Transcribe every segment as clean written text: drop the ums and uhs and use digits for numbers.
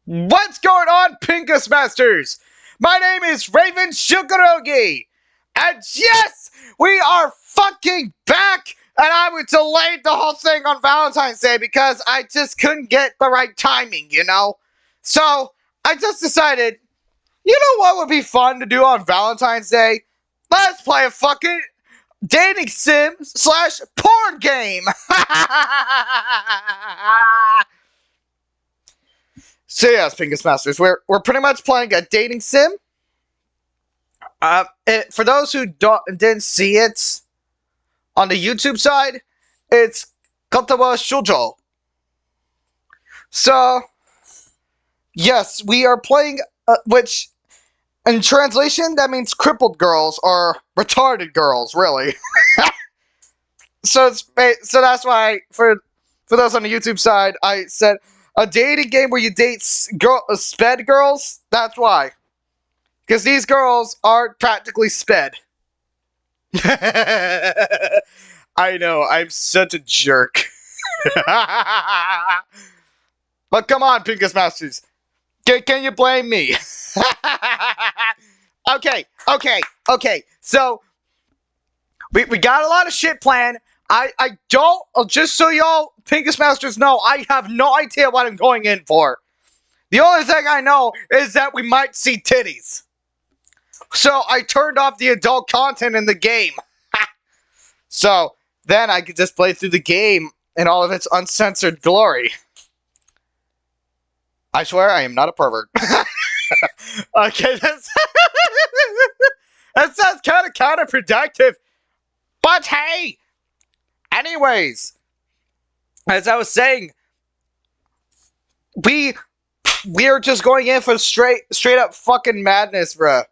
What's going on, PINGAS Masters? My name is Raven Juukurogi, and yes, we are fucking back, and I was delayed the whole thing on Valentine's Day because I just couldn't get the right timing, you know? So, I just decided, you know what would be fun to do on Valentine's Day? Let's play a fucking dating sim / porn game! So yes, PINGAS Masters, we're pretty much playing a dating sim. For those who didn't see it on the YouTube side, it's Kata wa Shoujo. So yes, we are playing, which in translation that means crippled girls or retarded girls, really. So that's why for those on the YouTube side, I said a dating game where you date sped girls. That's why, because these girls are practically sped. I know, I'm such a jerk. But come on, PINGAS Masters, can you blame me? Okay. So we got a lot of shit planned. I don't, just so y'all PINGAS Masters know, I have no idea what I'm going in for. The only thing I know is that we might see titties. So I turned off the adult content in the game. So then I could just play through the game in all of its uncensored glory. I swear I am not a pervert. Okay, that sounds kind of counterproductive. But hey! Anyways, as I was saying, we're just going in for straight up fucking madness, bruh.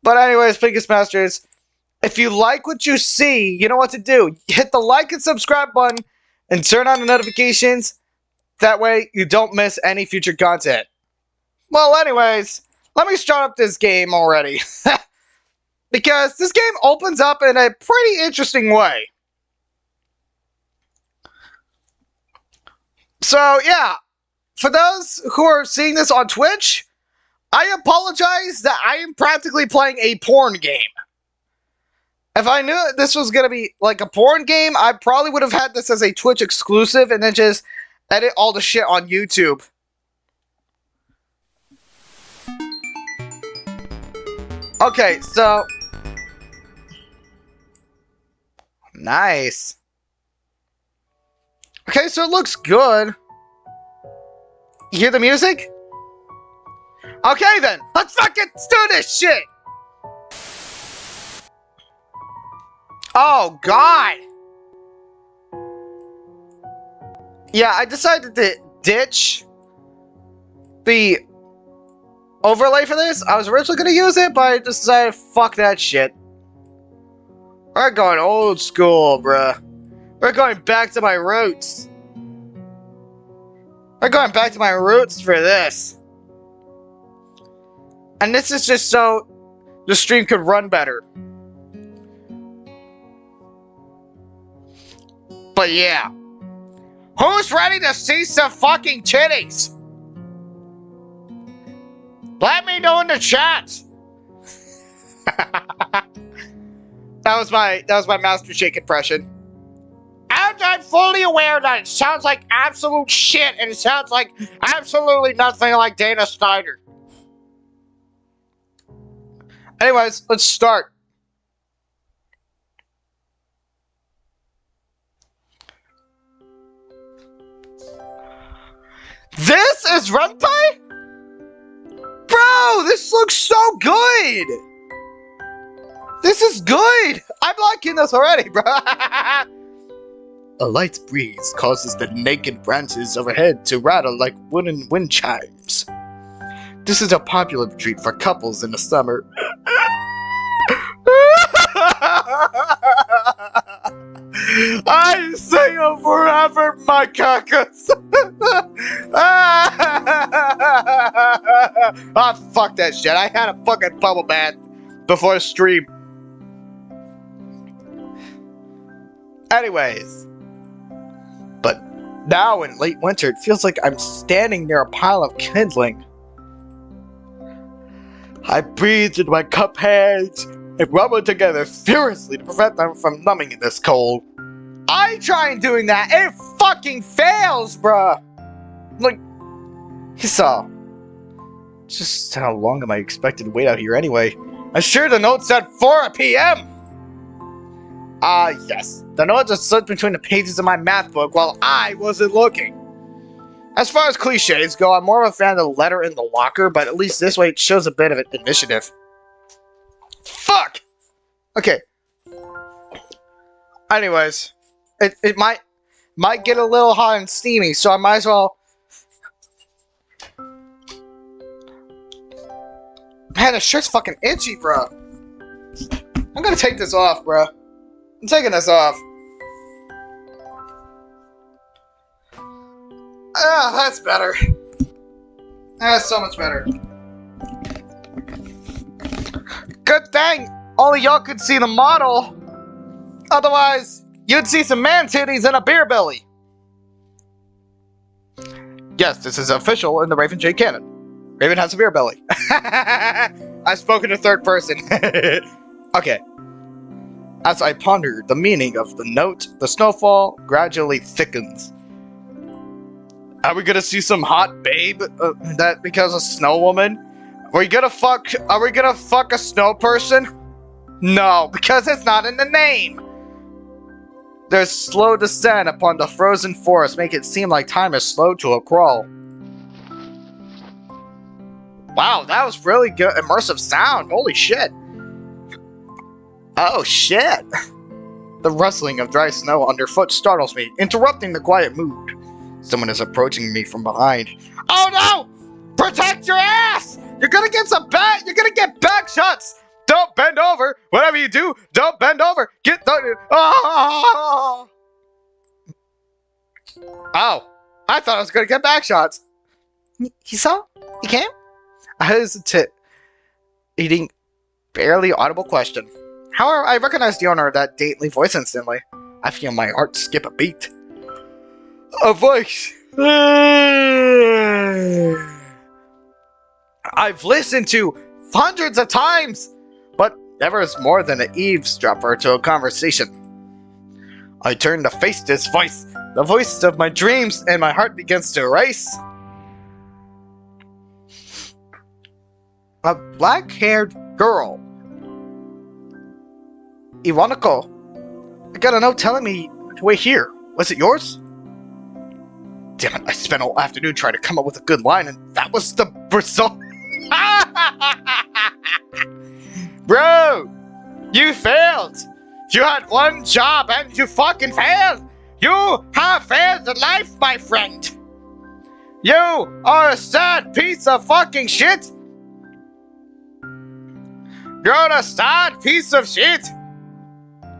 But anyways, PINGAS Masters, if you like what you see, you know what to do. Hit the like and subscribe button and turn on the notifications. That way you don't miss any future content. Well, anyways, let me start up this game already. Because this game opens up in a pretty interesting way. So, yeah, for those who are seeing this on Twitch, I apologize that I am practically playing a porn game. If I knew this was going to be like a porn game, I probably would have had this as a Twitch exclusive and then just edit all the shit on YouTube. Okay, so nice. Okay, so it looks good. You hear the music? Okay then, let's fucking do this shit! Oh god! Yeah, I decided to ditch the overlay for this. I was originally gonna use it, but I just decided, fuck that shit. We're going old school, bruh. We're going back to my roots. We're going back to my roots for this. And this is just so the stream could run better. But yeah. Who's ready to see some fucking titties? Let me know in the chat. That was my Master Shake impression. And I'm fully aware that it sounds like absolute shit, and it sounds like absolutely nothing like Dana Snyder. Anyways, let's start. This is Valentine? Bro, this looks so good! This is good! I'm liking this already, bro! A light breeze causes the naked branches overhead to rattle like wooden wind chimes. This is a popular retreat for couples in the summer. I sing it forever, my cactus! Ah, fuck that shit. I had a fucking bubble bath before the stream. Anyways. But Now, in late winter, it feels like I'm standing near a pile of kindling. I breathed into my cup hands and rub them together furiously to prevent them from numbing in this cold. I tried doing that, and it fucking fails, bruh! Like, you saw. Just how long am I expected to wait out here anyway? I'm sure the note said 4 p.m. Yes. The note just slipped between the pages of my math book while I wasn't looking. As far as cliches go, I'm more of a fan of the letter in the locker, but at least this way it shows a bit of initiative. Fuck! Okay. Anyways, it might get a little hot and steamy, so I might as well... Man, the shirt's fucking itchy, bro. I'm gonna take this off, bro. I'm taking this off. Ah, that's better. That's so much better. Good thing only y'all could see the model. Otherwise, you'd see some man titties and a beer belly. Yes, this is official in the Raven J canon. Raven has a beer belly. I've spoken to third person. Okay. As I ponder the meaning of the note, the snowfall gradually thickens. Are we gonna see some hot babe that becomes a snow woman? Are we gonna fuck a snow person? No, because it's not in the name. Their slow descent upon the frozen forest make it seem like time is slowed to a crawl. Wow, that was really good immersive sound. Holy shit. Oh shit. The rustling of dry snow underfoot startles me, interrupting the quiet mood. Someone is approaching me from behind. Oh no! Protect your ass! You're gonna get back shots! Don't bend over! Whatever you do, don't bend over! Get the... Oh! Oh! I thought I was gonna get back shots. You saw? You came? I hesitate, eating barely audible question. However, I recognized the owner of that daintily voice instantly. I feel my heart skip a beat. A voice. I've listened to hundreds of times, but never as more than an eavesdropper to a conversation. I turn to face this voice, the voice of my dreams, and my heart begins to race. A black-haired girl. Iwanako, I got a note telling me to wait here. Was it yours? Damn it, I spent all afternoon trying to come up with a good line, and that was the result. Bro, you failed. You had one job and you fucking failed. You have failed in life, my friend. You are a sad piece of fucking shit. You're a sad piece of shit.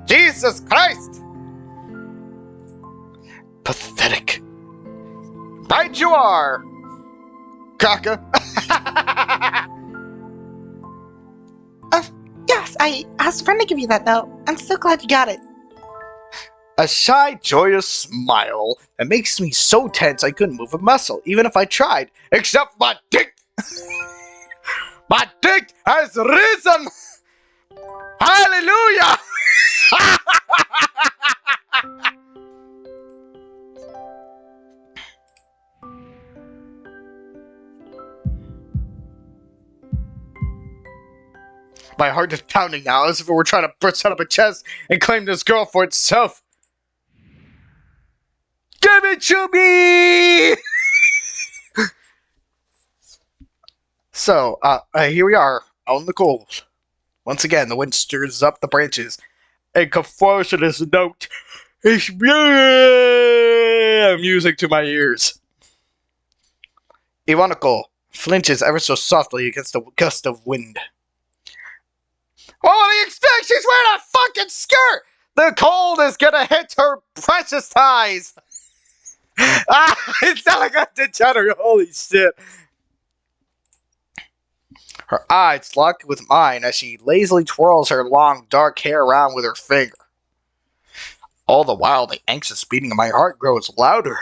Jesus Christ. Pathetic. Right you are, Kaka. Yes, I asked a friend to give you that note. I'm so glad you got it. A shy, joyous smile that makes me so tense I couldn't move a muscle, even if I tried, except my dick. My dick has risen. Hallelujah. My heart is pounding now, as if it were trying to burst out of my chest and claim this girl for itself. Give it to me! So, here we are, out in the cold. Once again, the wind stirs up the branches. A cacophonous note is music to my ears. Iwanako flinches ever so softly against a gust of wind. What do you expect? She's wearing a fucking skirt! The cold is gonna hit her precious thighs! It's not like a degenerate, holy shit. Her eyes lock with mine as she lazily twirls her long, dark hair around with her finger. All the while, the anxious beating of my heart grows louder.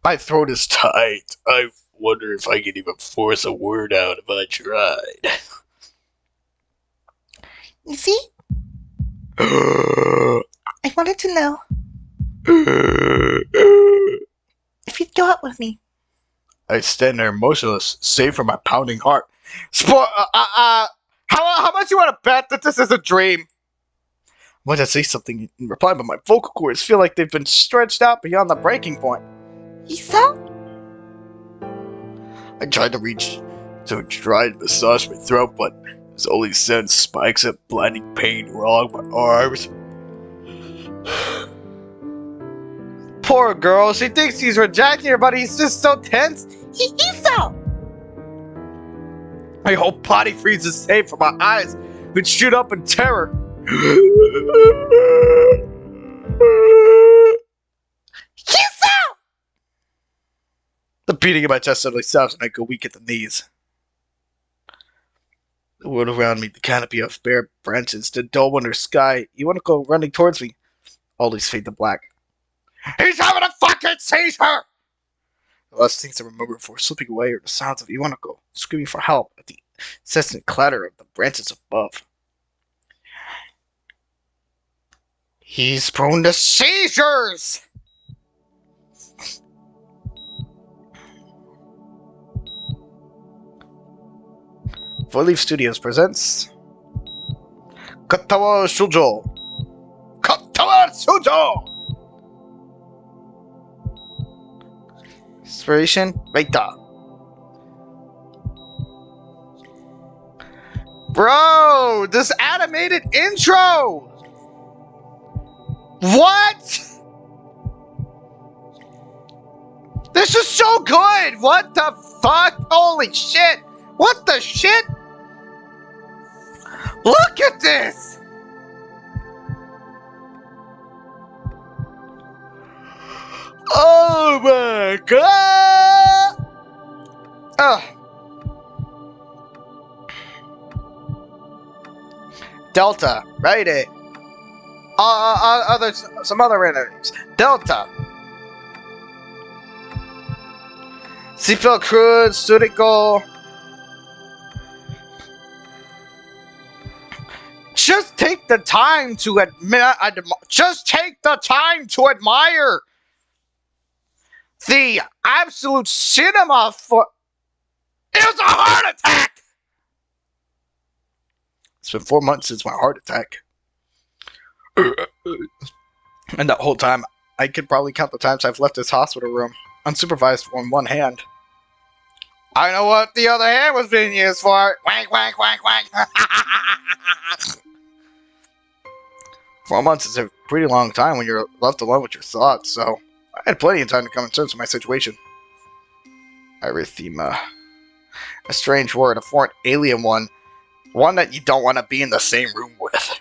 My throat is tight. I wonder if I can even force a word out if I tried. You see? I wanted to know if you'd go out with me. I stand there motionless, save for my pounding heart. How much you want to bet that this is a dream? I want to say something in reply, but my vocal cords feel like they've been stretched out beyond the breaking point. You saw? I tried to reach to try to massage my throat, but it only sends spikes of blinding pain along my arms. Poor girl, she thinks he's rejecting her, but he's just so tense. He is so! My whole body freezes safe from my eyes, which shoot up in terror. The beating in my chest suddenly stops and I go weak at the knees. The world around me, the canopy of bare branches, the dull winter sky. You want to go running towards me? All these fade to black. He's having a fucking seizure! The last things I remember before slipping away are the sounds of Iwanako screaming for help at the incessant clatter of the branches above. He's prone to seizures! Four Leaf Studios presents Katawa Shoujo. Katawa Shoujo! Inspiration, Reita. Bro, this animated intro! What? This is so good! What the fuck? Holy shit! What the shit? Look at this! Oh my god! Delta, right? Some other enemies. Delta. Seatbelt Crude, Studico. Just take the time to admire the absolute cinema for. It was a heart attack! It's been 4 months since my heart attack. And that whole time, I could probably count the times I've left this hospital room, unsupervised on one hand. I know what the other hand was being used for. Wank, wank, wank, wank. 4 months is a pretty long time when you're left alone with your thoughts, so I had plenty of time to come to terms with my situation. Erythema. A strange word, a foreign alien one that you don't want to be in the same room with.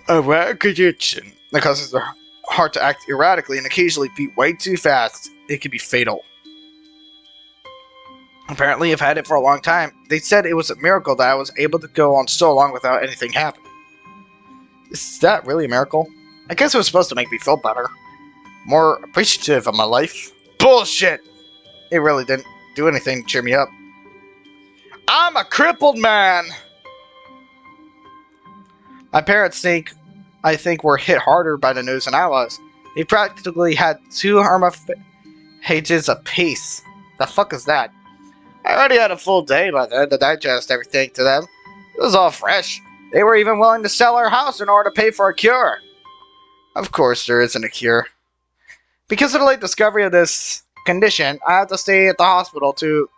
A rare condition that causes the heart to act erratically and occasionally beat way too fast. It can be fatal. Apparently, I've had it for a long time. They said it was a miracle that I was able to go on so long without anything happening. Is that really a miracle? I guess it was supposed to make me feel better. More appreciative of my life. Bullshit! It really didn't do anything to cheer me up. I'm a crippled man! My parents I think were hit harder by the news than I was. They practically had 2 pages apiece. The fuck is that? I already had a full day by then to digest everything to them. It was all fresh. They were even willing to sell our house in order to pay for a cure. Of course there isn't a cure. Because of the late discovery of this condition, I had to stay at the hospital to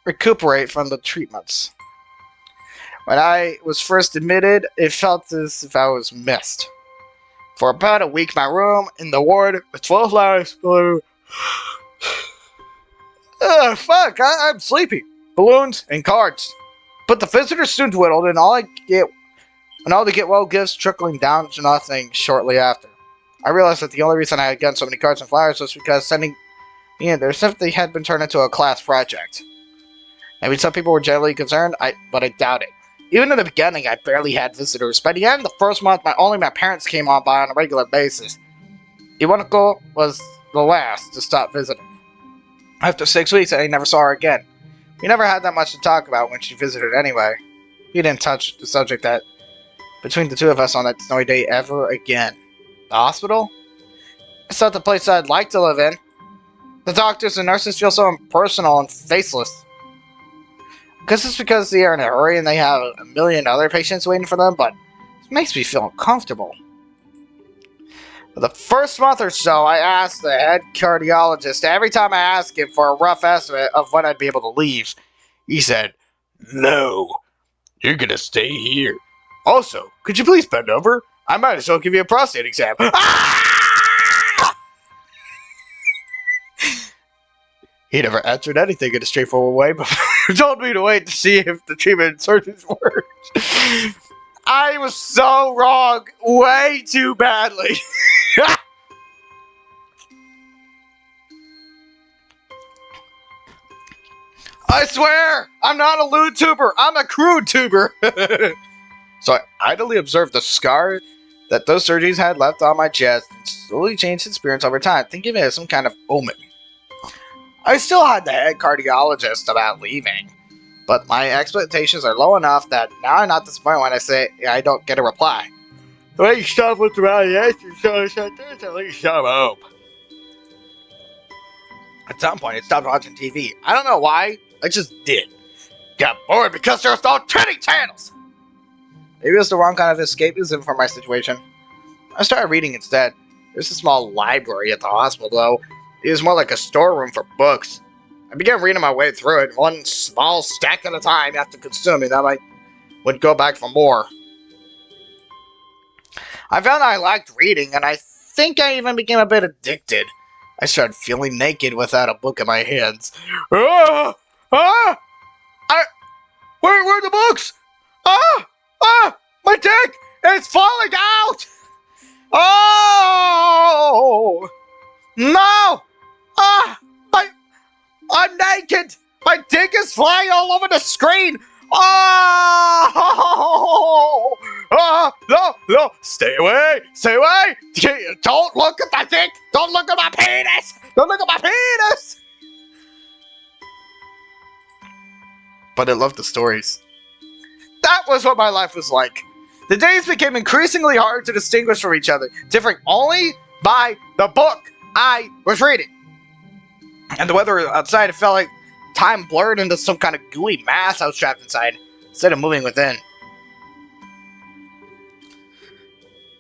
recuperate from the treatments. When I was first admitted, it felt as if I was missed. For about a week, my room in the ward with 12 lives blew. Fuck, I'm sleepy. Balloons and cards. But the visitors soon dwindled, and all the get-well gifts trickling down to nothing shortly after. I realized that the only reason I had gotten so many cards and flowers was because sending me in there simply had been turned into a class project. Maybe some people were generally concerned, but I doubt it. Even in the beginning, I barely had visitors. By the end of the first month, only my parents came on by on a regular basis. Iwanako was the last to stop visiting. After 6 weeks, I never saw her again. We never had that much to talk about when she visited anyway. We didn't touch the subject that between the two of us on that snowy day ever again. The hospital? It's not the place I'd like to live in. The doctors and nurses feel so impersonal and faceless. Guess it's because they are in a hurry and they have a million other patients waiting for them, but it makes me feel uncomfortable. For the first month or so, I asked the head cardiologist every time I asked him for a rough estimate of when I'd be able to leave. He said, "No, you're gonna stay here. Also, could you please bend over? I might as well give you a prostate exam." Ah! He never answered anything in a straightforward way, but told me to wait to see if the treatment surgeons worked. I was so wrong, way too badly. I swear, I'm not a lewd tuber, I'm a crude tuber. So I idly observed the scar that those surgeries had left on my chest and slowly changed its appearance over time, thinking of it as some kind of omen. I still had the head cardiologist about leaving, but my expectations are low enough that now I'm not disappointed when I say I don't get a reply. When you stop with the evaluation, so there's at least some hope. At some point, I stopped watching TV. I don't know why, I just did. Got bored because there was no trending channels! Maybe it was the wrong kind of escapism for my situation. I started reading instead. There's a small library at the hospital, though. It was more like a storeroom for books. I began reading my way through it, one small stack at a time after consuming them. I would go back for more. I found I liked reading, and I think I even became a bit addicted. I started feeling naked without a book in my hands. Where are the books? My dick! It's falling out! Oh! No! I'm naked! My dick is flying all over the screen! Oh! No! Stay away! Stay away! Don't look at my dick! Don't look at my penis! Don't look at my penis! But I loved the stories. That was what my life was like. The days became increasingly hard to distinguish from each other, differing only by the book I was reading. And the weather outside, it felt like time blurred into some kind of gooey mass I was trapped inside, instead of moving within.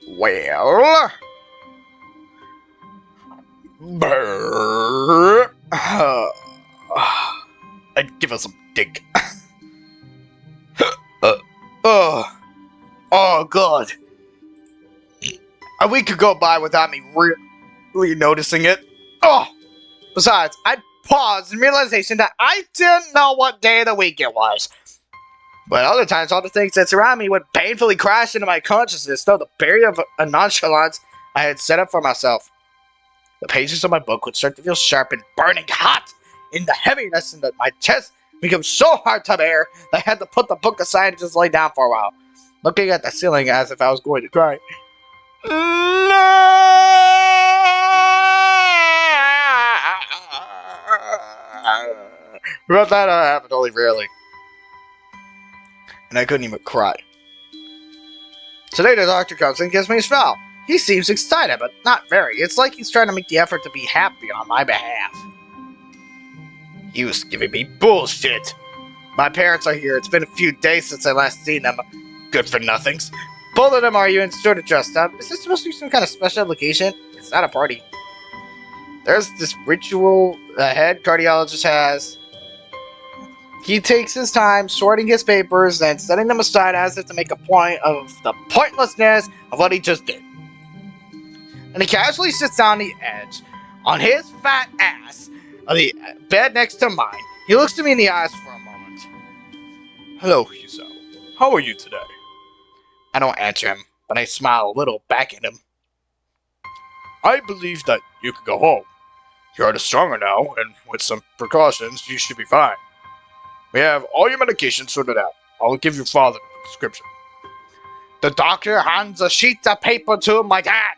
Well... I'd give us some dick. Oh, God. A week could go by without me really noticing it. Oh! Besides, I paused in realization that I didn't know what day of the week it was. But other times, all the things that surround me would painfully crash into my consciousness, though the barrier of a nonchalance I had set up for myself. The pages of my book would start to feel sharp and burning hot in the heaviness, and that my chest became so hard to bear that I had to put the book aside and just lay down for a while, looking at the ceiling as if I was going to cry. But that happened only rarely. And I couldn't even cry. Today the doctor comes and gives me a spell. He seems excited, but not very. It's like he's trying to make the effort to be happy on my behalf. He was giving me bullshit. My parents are here. It's been a few days since I last seen them. Good for nothings. Both of them are you and sort of dressed up. Is this supposed to be some kind of special occasion? It's not a party. There's this ritual the head cardiologist has. He takes his time sorting his papers, then setting them aside as if to make a point of the pointlessness of what he just did. And he casually sits down on the edge, on his fat ass, of the bed next to mine. He looks at me in the eyes for a moment. Hello, Yuzo. How are you today? I don't answer him, but I smile a little back at him. I believe that you can go home. Your heart is stronger now, and with some precautions, you should be fine. We have all your medications sorted out. I'll give your father the prescription. The doctor hands a sheet of paper to my dad.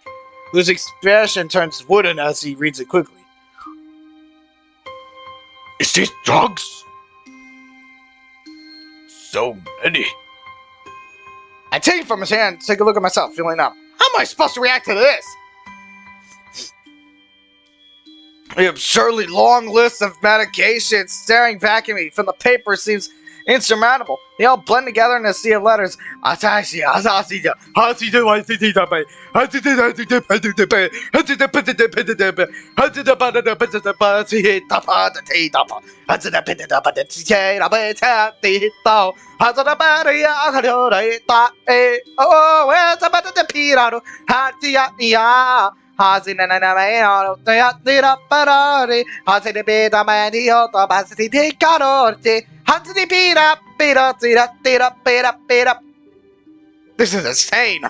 whose expression turns wooden as he reads it quickly. Is this drugs? So many. I take it from his hand, take a look at myself, feeling numb. How am I supposed to react to this? The absurdly long list of medications staring back at me from the paper seems insurmountable. They all blend together in a sea of letters. This is insane!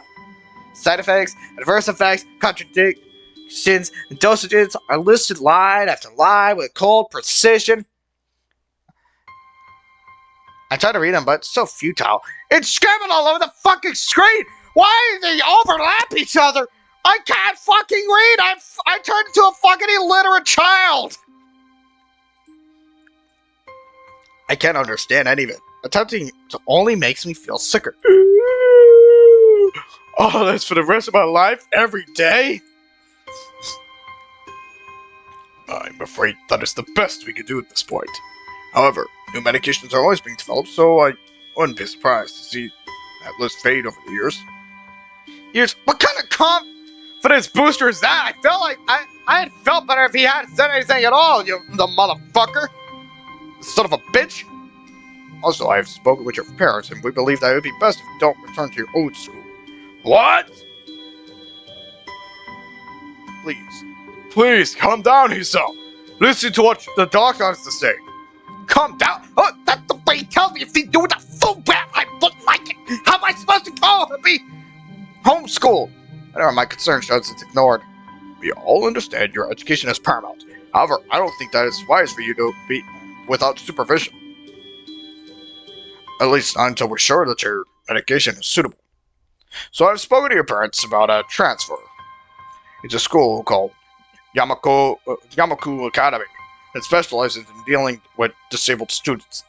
Side effects, adverse effects, contradictions, and dosages are listed line after line with cold precision. I try to read them, but it's so futile. It's scribbled all over the fucking screen! Why do they overlap each other? I can't fucking read! I turned into a fucking illiterate child! I can't understand any of it. Attempting to only makes me feel sicker. Oh, that's for the rest of my life? Every day? I'm afraid that is the best we can do at this point. However, new medications are always being developed, so I wouldn't be surprised to see that list fade over the years. What kind of confidence booster is that? I felt like I had felt better if he hadn't said anything at all, the motherfucker. Son of a bitch. Also, I have spoken with your parents, and we believe that it would be best if you don't return to your old school. What? Please, calm down, Hiso. Listen to what the doctor has to say. Calm down? Oh, that's the way he tells me if he's doing the full bath, I look like it. How am I supposed to call to be homeschooled? Whatever my concern shows, it's ignored. We all understand your education is paramount. However, I don't think that it's wise for you to be without supervision. At least not until we're sure that your medication is suitable. So I've spoken to your parents about a transfer. It's a school called Yamaku Academy that specializes in dealing with disabled students.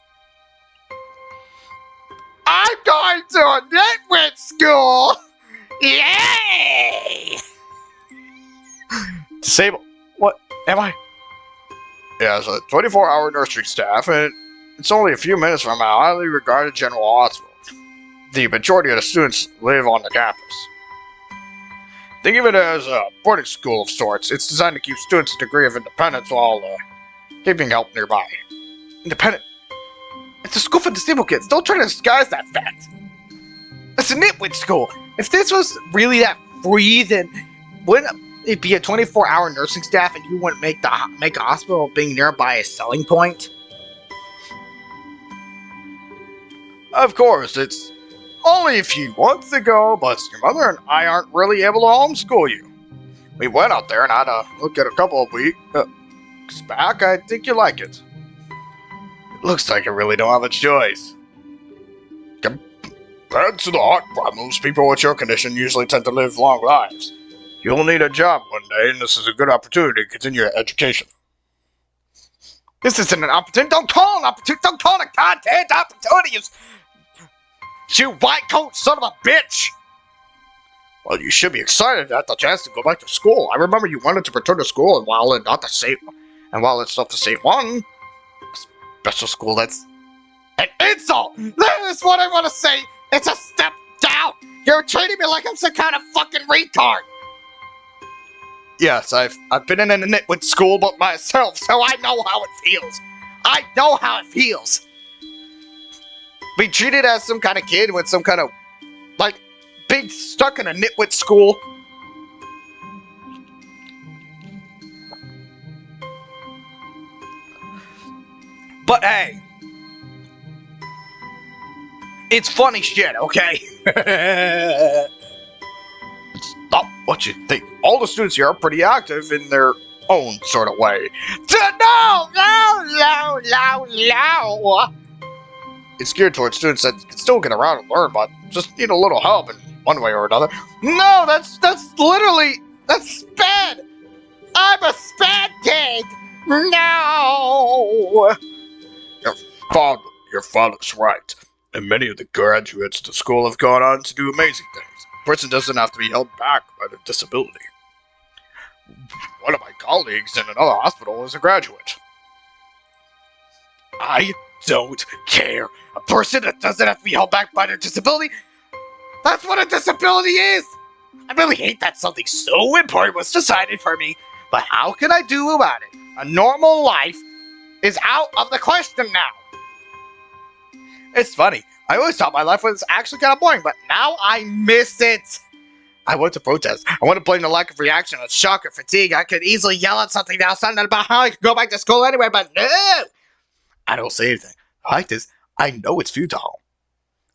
I'm going to a nitwit school! Yay! Disabled? What am I? It has a 24-hour nursery staff, and it's only a few minutes from a highly regarded general hospital. The majority of the students live on the campus. Think of it as a boarding school of sorts. It's designed to give students a degree of independence while keeping help nearby. Independent? It's a school for disabled kids. Don't try to disguise that fact. It's a nitwit school. If this was really that free, then wouldn't it be a 24-hour nursing staff and you wouldn't make a hospital being nearby a selling point? Of course, it's only a few months ago, but your mother and I aren't really able to homeschool you. We went out there and had a look at a couple of weeks back. I think you like it. It looks like you really don't have a choice. Compared to the heart problems, people with your condition usually tend to live long lives. You'll need a job one day, and this is a good opportunity to continue your education. This isn't an opportunity. Don't call it an opportunity. Don't call it a goddamn opportunity. You white coat son of a bitch! Well, you should be excited at the chance to go back to school. I remember you wanted to return to school, and while it's not the same one, special school, that's an insult! That is what I want to say! It's a step down! You're treating me like I'm some kind of fucking retard! Yes, I've been in a nitwit school but myself, so I know how it feels. I know how it feels. Be treated as some kind of kid with some kind of, like, being stuck in a nitwit school. But hey, it's funny shit, okay? It's not what you think. All the students here are pretty active in their own sort of way. No! It's geared towards students that can still get around and learn, but just need a little help in one way or another. No, that's That's Sped! I'm a Sped kid! No! Your father's right. And many of the graduates of the school have gone on to do amazing things. A person doesn't have to be held back by their disability. One of my colleagues in another hospital is a graduate. I don't care. A person that doesn't have to be held back by their disability? That's what a disability is! I really hate that something so important was decided for me, but how can I do about it? A normal life is out of the question now. It's funny, I always thought my life was actually kind of boring, but now I miss it. I want to protest. I want to blame the lack of reaction on shock or fatigue. I could easily yell at something now, something about how I could go back to school anyway, but no! I don't say anything. Like this, I know it's futile.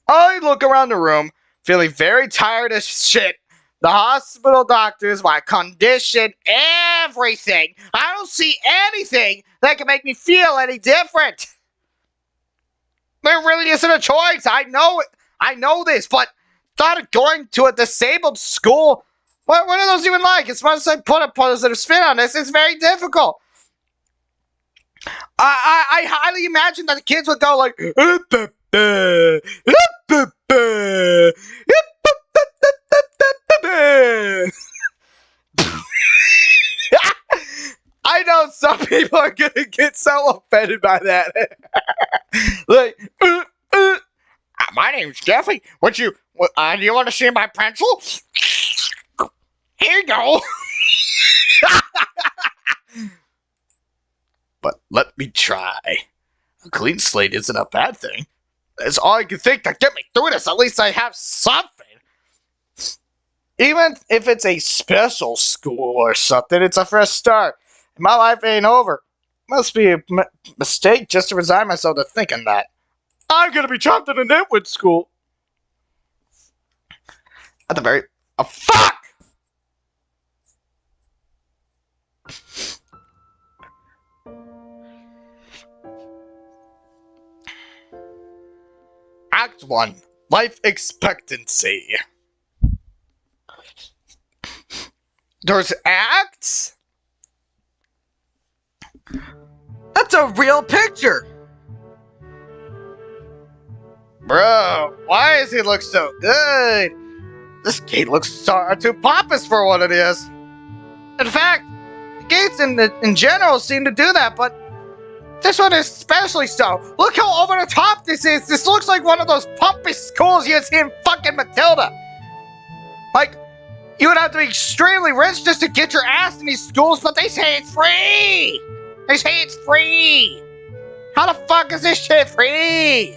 I look around the room, feeling very tired as shit. The hospital doctors, my condition, everything. I don't see anything that can make me feel any different. There really isn't a choice. I know it. I know this, but thought of going to a disabled school. What are those even like? As much as I put a positive spin on this, it's very difficult. I highly imagine that the kids would go like, I know some people are gonna get so offended by that. Like, my name's Jeffy. Do you want to see my pencil? Here you go. But let me try. A clean slate isn't a bad thing. That's all I can think to get me through this. At least I have something. Even if it's a special school or something, it's a fresh start. My life ain't over. Must be a mistake just to resign myself to thinking that. I'm gonna be trapped in a nitwit school. At the very... Oh, fuck! Act 1. Life expectancy. There's acts? That's a real picture! Bro, why does he look so good? This gate looks too pompous for what it is. In fact, the gates in general seem to do that, but this one is especially so. Look how over the top this is. This looks like one of those pompous schools you see in fucking Matilda. Like, you would have to be extremely rich just to get your ass in these schools, but they say it's free! They say it's free! How the fuck is this shit free?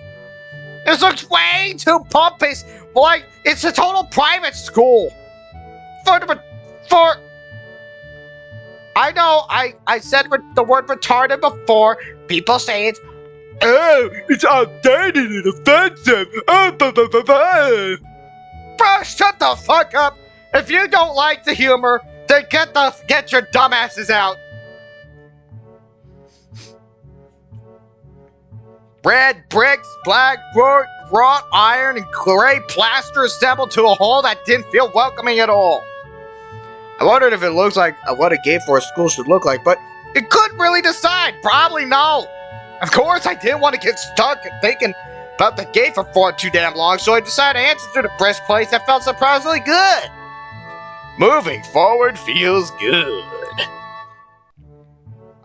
This looks way too pompous. Like, it's a total private school. I know, I said the word retarded before. People say it's outdated and offensive. Bro, shut the fuck up. If you don't like the humor, then get your dumbasses out. Red bricks, black wrought iron, and gray plaster assembled to a whole that didn't feel welcoming at all. I wondered if it looks like what a gate for a school should look like, but it couldn't really decide. Probably no. Of course, I didn't want to get stuck thinking about the gate for too damn long, so I decided to answer to the best place that felt surprisingly good. Moving forward feels good.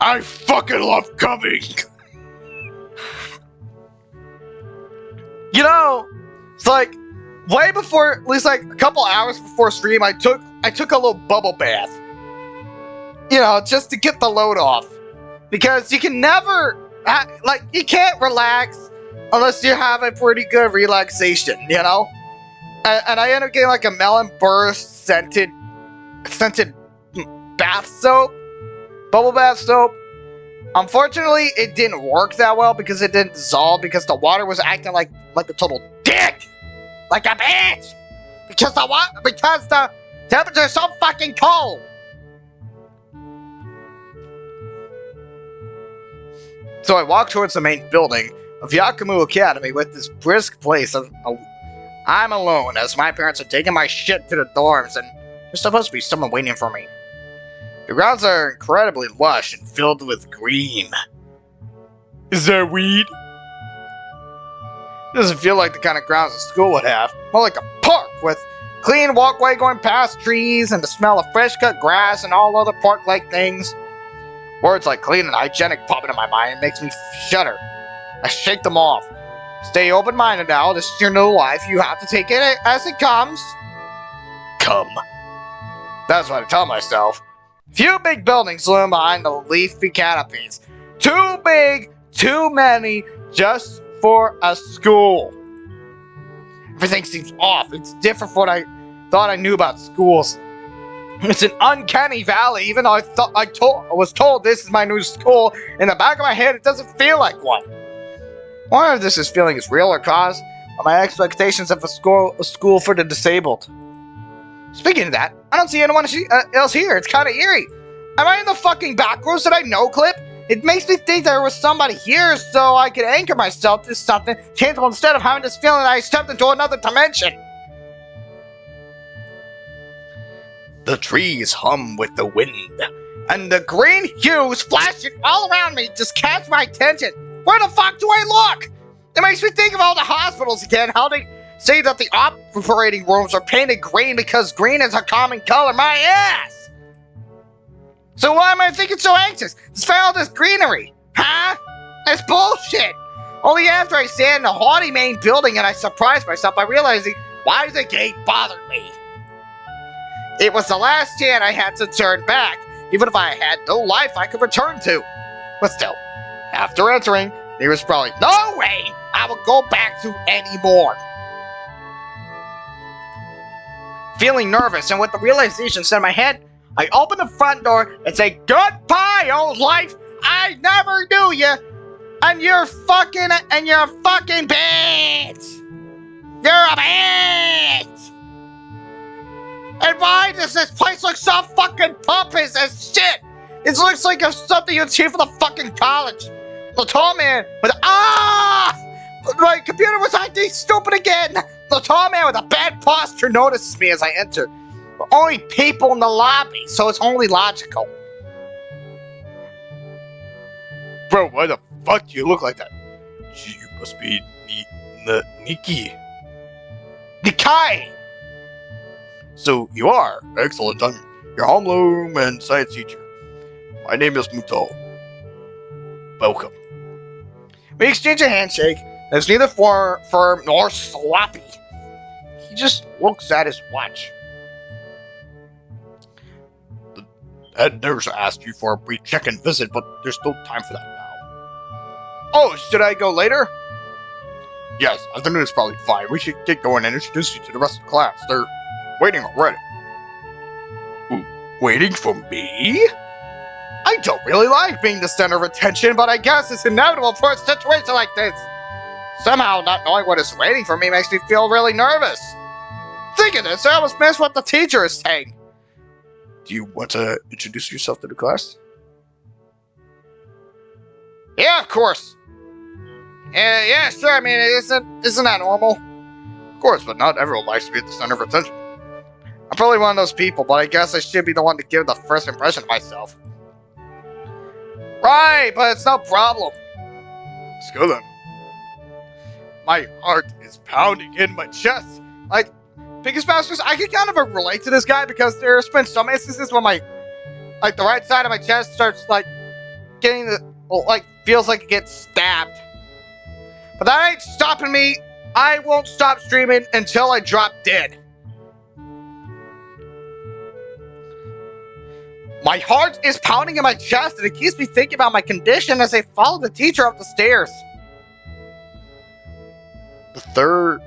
I fucking love coming. You know, it's like way before, at least like a couple hours before stream, I took a little bubble bath. You know, just to get the load off. Because you can never, you can't relax unless you have a pretty good relaxation, you know? And I ended up getting like a melon burst scented bath soap, bubble bath soap. Unfortunately, it didn't work that well because it didn't dissolve because the water was acting like a total dick, like a bitch, because the temperature is so fucking cold. So I walked towards the main building of Yakumu Academy with this brisk place. I'm alone as my parents are taking my shit to the dorms, and There's supposed to be someone waiting for me. The grounds are incredibly lush and filled with green. Is there weed? Doesn't feel like the kind of grounds a school would have. More like a park with clean walkway going past trees and the smell of fresh cut grass and all other park-like things. Words like clean and hygienic pop into my mind and makes me shudder. I shake them off. Stay open-minded now. This is your new life. You have to take it as it comes. Come. That's what I tell myself. Few big buildings loom behind the leafy canopies. Too big, too many, just for a school. Everything seems off. It's different from what I thought I knew about schools. It's an uncanny valley, even though I was told this is my new school. In the back of my head, it doesn't feel like one. I wonder if this feeling is real or caused by my expectations of a school for the disabled. Speaking of that, I don't see anyone else here. It's kind of eerie. Am I in the fucking back rows that I know clip? It makes me think there was somebody here so I could anchor myself to something tangible instead of having this feeling that I stepped into another dimension. The trees hum with the wind, and the green hues flashing all around me just catch my attention. Where the fuck do I look? It makes me think of all the hospitals again, how they say that the operating rooms are painted green because green is a common color. My ass! So why am I thinking so anxious? Despite all this greenery, huh? That's bullshit! Only after I stand in the haughty main building and I surprise myself by realizing why the gate bothered me. It was the last chance I had to turn back, even if I had no life I could return to. But still, after entering, there was probably no way I would go back to anymore. Feeling nervous and with the realization set in my head, I open the front door and say, "Goodbye, old life! I never knew you! And you're a fucking bitch! You're a bitch! And why does this place look so fucking pompous as shit? It looks like it's something you'd see for the fucking college. The tall man with my computer was acting stupid again. The tall man with a bad posture notices me as I enter. We're only people in the lobby, so it's only logical. Bro, why the fuck do you look like that? Gee, you must be Nikki. Nikai! So you are. Excellent. I'm your homeroom and science teacher. My name is Muto. Welcome. We exchange a handshake. It's neither firm nor sloppy. He just looks at his watch. The head nurse asked you for a brief check-in visit, but there's no time for that now. Oh, should I go later? Yes, afternoon is probably fine. We should get going and introduce you to the rest of the class. They're waiting already. Waiting for me? I don't really like being the center of attention, but I guess it's inevitable for a situation like this. Somehow, not knowing what is waiting for me makes me feel really nervous. Think of this, I almost missed what the teacher is saying. Do you want to introduce yourself to the class? Yeah, of course. Yeah, sure, I mean, isn't that normal? Of course, but not everyone likes to be at the center of attention. I'm probably one of those people, but I guess I should be the one to give the first impression of myself. Right, but it's no problem. Let's go then. My heart is pounding in my chest. Like, PINGAS Masters, I can kind of relate to this guy because there's been some instances when the right side of my chest starts, getting feels like it gets stabbed. But that ain't stopping me. I won't stop streaming until I drop dead. My heart is pounding in my chest, and it keeps me thinking about my condition as I follow the teacher up the stairs. The third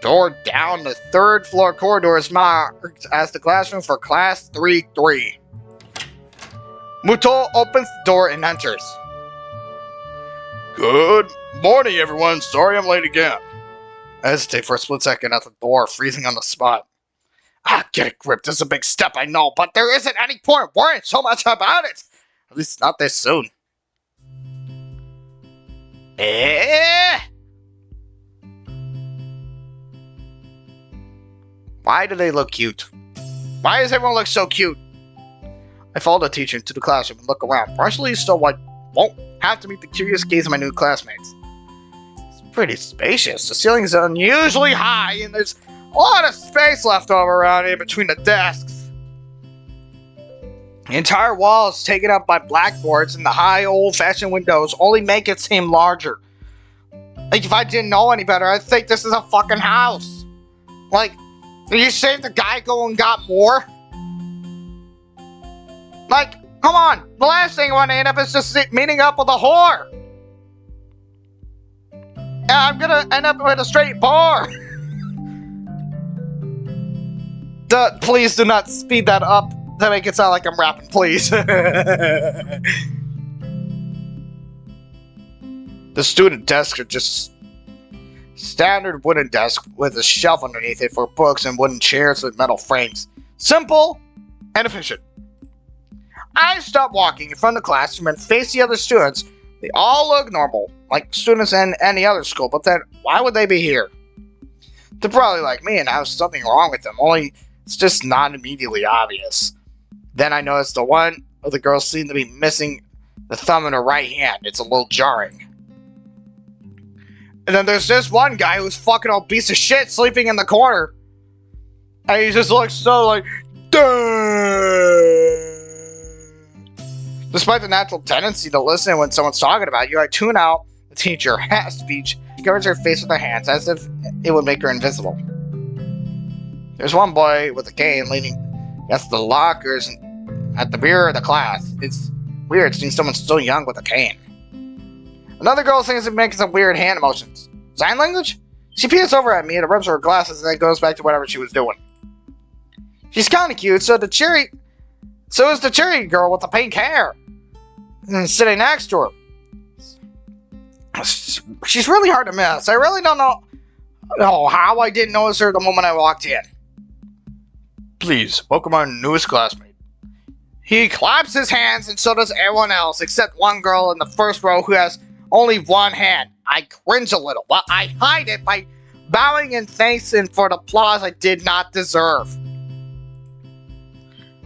door down the third floor corridor is marked as the classroom for class 3-3. Muto opens the door and enters. Good morning, everyone. Sorry I'm late again. I hesitate for a split second at the door, freezing on the spot. Get a grip. This is a big step, I know, but there isn't any point worrying so much about it. At least not this soon. Why do they look cute? Why does everyone look so cute? I follow the teacher into the classroom and look around, partially so I won't have to meet the curious gaze of my new classmates. It's pretty spacious. The ceiling is unusually high, and there's a lot of space left over around here between the desks. The entire wall is taken up by blackboards, and the high, old-fashioned windows only make it seem larger. Like, if I didn't know any better, I'd think this is a fucking house. Like, did you say the guy go and got more? Like, come on. The last thing I want to end up is just meeting up with a whore. And I'm gonna end up with a straight bar. Please do not speed that up to make it sound like I'm rapping, please. The student desks are just standard wooden desks with a shelf underneath it for books and wooden chairs with metal frames. Simple and efficient. I stop walking in front of the classroom and face the other students. They all look normal, like students in any other school, but then why would they be here? They're probably like me and have something wrong with them, only it's just not immediately obvious. Then I notice the one of the girls seem to be missing the thumb in her right hand. It's a little jarring. And then there's this one guy who's fucking obese as shit sleeping in the corner. And he just looks so like, duh. Despite the natural tendency to listen when someone's talking about you, I tune out the teacher has speech. She covers her face with her hands as if it would make her invisible. There's one boy with a cane leaning against the lockers at the rear of the class. It's weird seeing someone so young with a cane. Another girl seems to be making some weird hand motions. Sign language? She peers over at me and rubs her glasses and then goes back to whatever she was doing. She's kind of cute, so is the cherry girl with the pink hair. And sitting next to her. She's really hard to miss. I really don't know how I didn't notice her the moment I walked in. Please, welcome our newest classmate. He claps his hands and so does everyone else except one girl in the first row who has only one hand. I cringe a little, but I hide it by bowing in thanks and for the applause I did not deserve.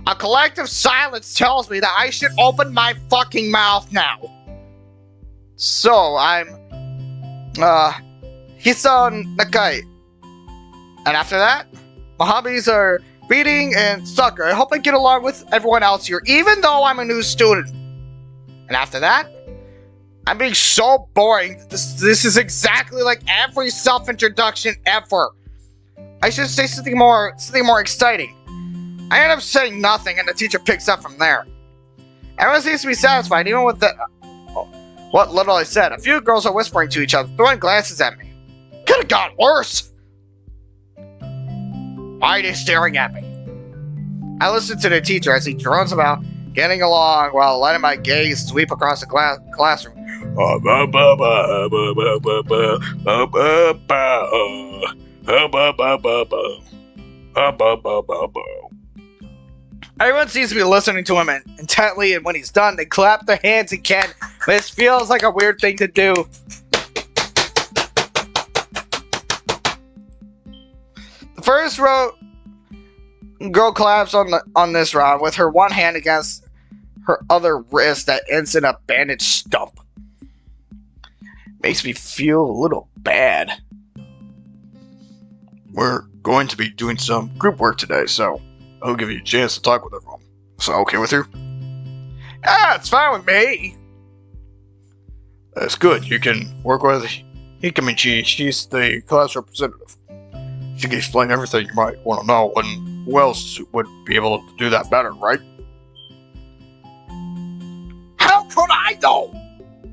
A collective silence tells me that I should open my fucking mouth now. So, I'm Hisan Nakai. And after that, my hobbies are reading and soccer. I hope I get along with everyone else here, even though I'm a new student. And after that, I'm being so boring. This is exactly like every self-introduction ever. I should say something more exciting. I end up saying nothing, and the teacher picks up from there. Everyone seems to be satisfied, even with what little I said. A few girls are whispering to each other, throwing glances at me. Could have got worse. Why are they staring at me? I listen to the teacher as he drones about getting along while letting my gaze sweep across the classroom. Everyone seems to be listening to him intently, and when he's done, they clap their hands again. This feels like a weird thing to do. The first row girl claps on this round with her one hand against her other wrist that ends in a bandaged stump. Makes me feel a little bad. We're going to be doing some group work today, so I'll give you a chance to talk with everyone. Is that okay with you? Yeah, it's fine with me. That's good. You can work with Hikamichi. She's the class representative. She can explain everything you might want to know, and who else would be able to do that better, right? How could I know?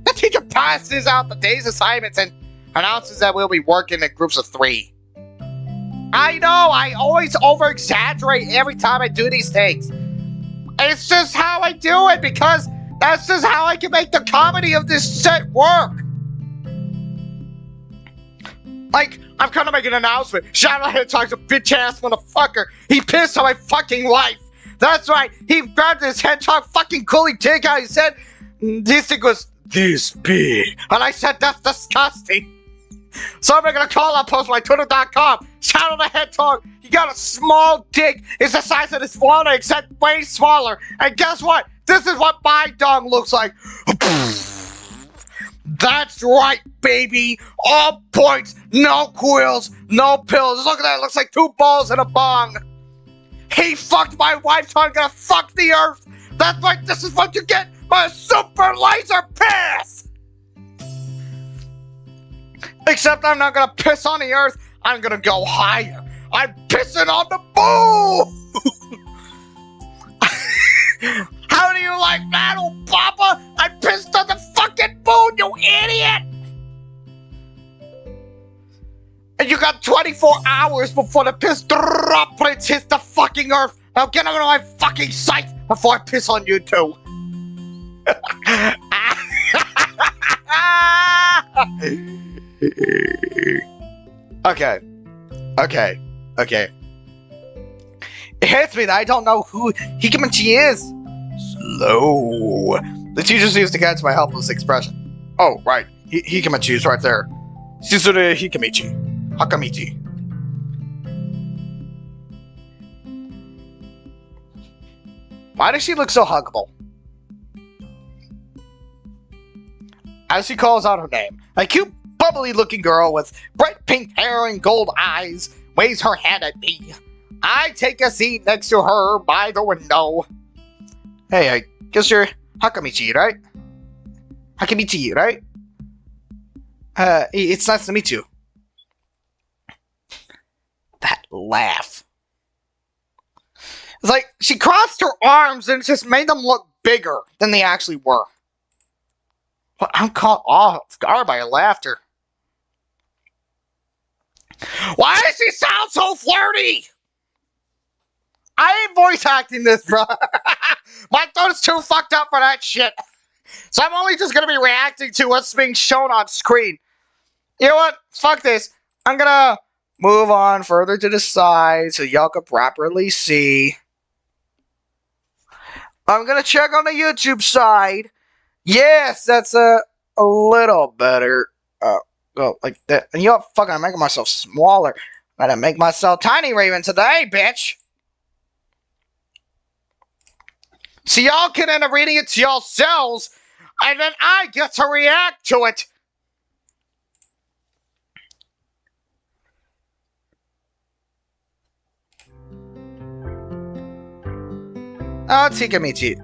The teacher passes out the day's assignments and announces that we'll be working in groups of 3. I know, I always over-exaggerate every time I do these things. It's just how I do it, because that's just how I can make the comedy of this set work. Like, I'm gonna make an announcement. Shadow Hedgehog's a bitch-ass motherfucker. He pissed on my fucking wife. That's right, he grabbed his hedgehog fucking coolie dick out. He said, this thing was this big. And I said, that's disgusting. So I'm gonna call and post my twitter.com. Shout out to Head Talk. He got a small dick. It's the size of this walnut, except way smaller. And guess what? This is what my dong looks like. That's right, baby. All points, no quills, no pills. Look at that. It looks like 2 balls and a bong. He fucked my wife, so I'm gonna fuck the earth. That's right. This is what you get. My super laser piss. Except I'm not gonna piss on the earth. I'm gonna go higher. I'm pissing on the moon. How do you like that, old papa? I pissed on the fucking moon, you idiot! And you got 24 hours before the piss droplets hit the fucking earth. Now get out of my fucking sight before I piss on you too. Okay. It hits me that I don't know who Hikamachi is. Slow. The teacher seems to catch my helpless expression. Oh, right. Hikamachi is right there. Shizure Hikamichi. Hakamichi. Why does she look so huggable? As she calls out her name, a cute, bubbly-looking girl with bright pink hair and gold eyes waves her hand at me. I take a seat next to her by the window. Hey, I guess you're Hakamichi, right? Hakamichi, right? It's nice to meet you. That laugh. It's like she crossed her arms and just made them look bigger than they actually were. But I'm caught off guard by her laughter. Why does she sound so flirty? I ain't voice acting this, bro. My throat's too fucked up for that shit. So I'm only just gonna be reacting to what's being shown on screen. You know what? Fuck this. I'm gonna move on further to the side so y'all can properly see. I'm gonna check on the YouTube side. Yes, that's a little better. Go like that. And you know what? Fuck, I'm making myself smaller. I'm gonna make myself tiny, Raven, today, bitch. So y'all can end up reading it to yourselves, and then I get to react to it. Oh, Tikamichi.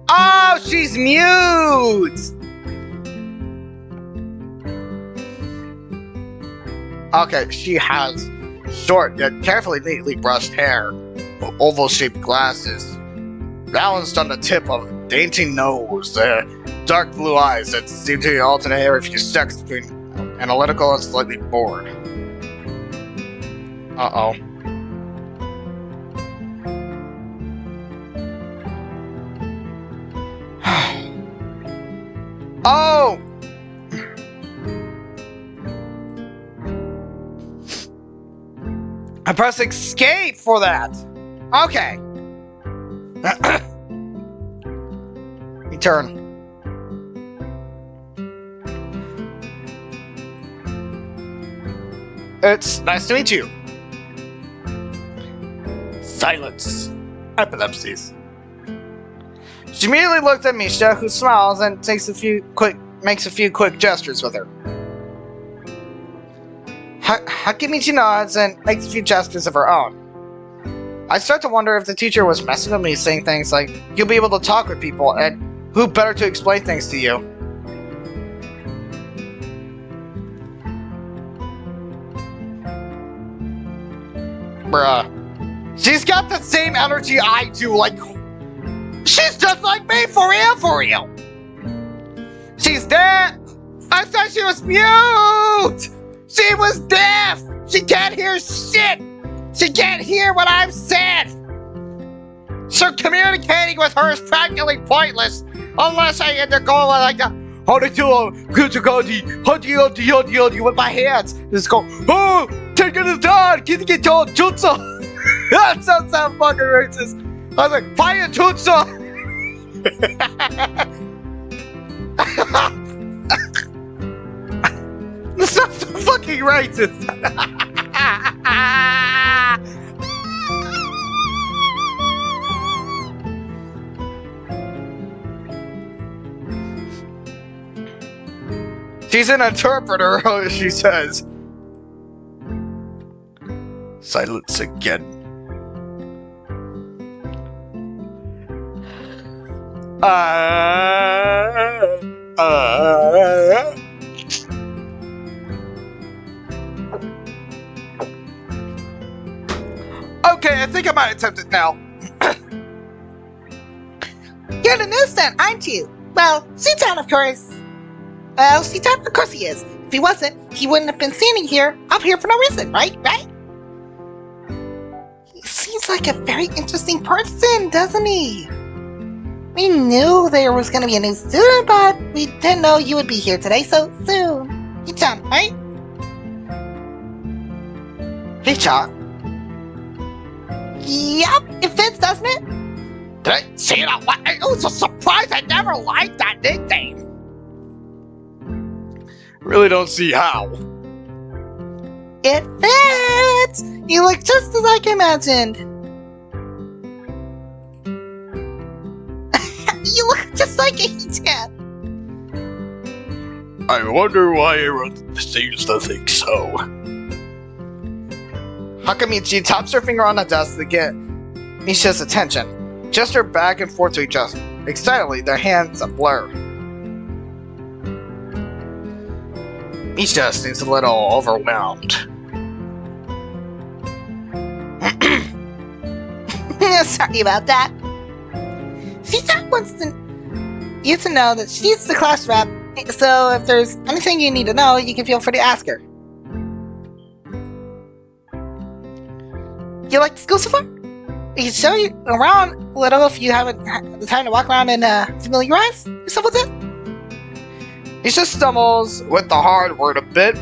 Oh, she's mute! Okay, she has short yet carefully neatly brushed hair, oval-shaped glasses, balanced on the tip of a dainty nose, dark blue eyes that seem to alternate every few seconds between analytical and slightly bored. Uh-oh. Oh! I press escape for that. Okay. Return. It's nice to meet you. Silence. Epilepsies. She immediately looked at Misha, who smiles and makes a few quick gestures with her. Hakimichi nods and makes a few gestures of her own. I start to wonder if the teacher was messing with me, saying things like, "You'll be able to talk with people, and who better to explain things to you?" Bruh. She's got the same energy I do, like... She's just like me, for real, for real! She's deaf! I thought she was mute! She was deaf! She can't hear shit! She can't hear what I've said! So communicating with her is practically pointless, unless I get to go like that. With my hands. Just go, oh, take it down, get jutsu. That sounds so fucking racist. I was like, fire jutsu. fucking racist! She's an interpreter, she says. Silence again. Okay, I think I might attempt it now. You're the news then, aren't you? Well, Seaton, of course. Well, Seaton, of course he is. If he wasn't, he wouldn't have been standing here, up here for no reason, right? Right? He seems like a very interesting person, doesn't he? We knew there was going to be a new student, but we didn't know you would be here today so soon. Seaton, right? Seaton? Yep, it fits, doesn't it? Did I say it out loud? It was a surprise. I never liked that nickname. Really don't see how. It fits! You look just as I imagined. You look just like a He-Chan. I wonder why everyone seems to think so. Hakamichi taps her finger on the desk to get Misha's attention. Gesture back and forth to each other. Excitedly, their hands a blur. Misha seems a little overwhelmed. Sorry about that. Seaton wants you to know that she's the class rep, so if there's anything you need to know, you can feel free to ask her. You like the school so far? We can show you around a little if you haven't had the time to walk around and familiarize yourself with it. Misha stumbles with the hard word a bit,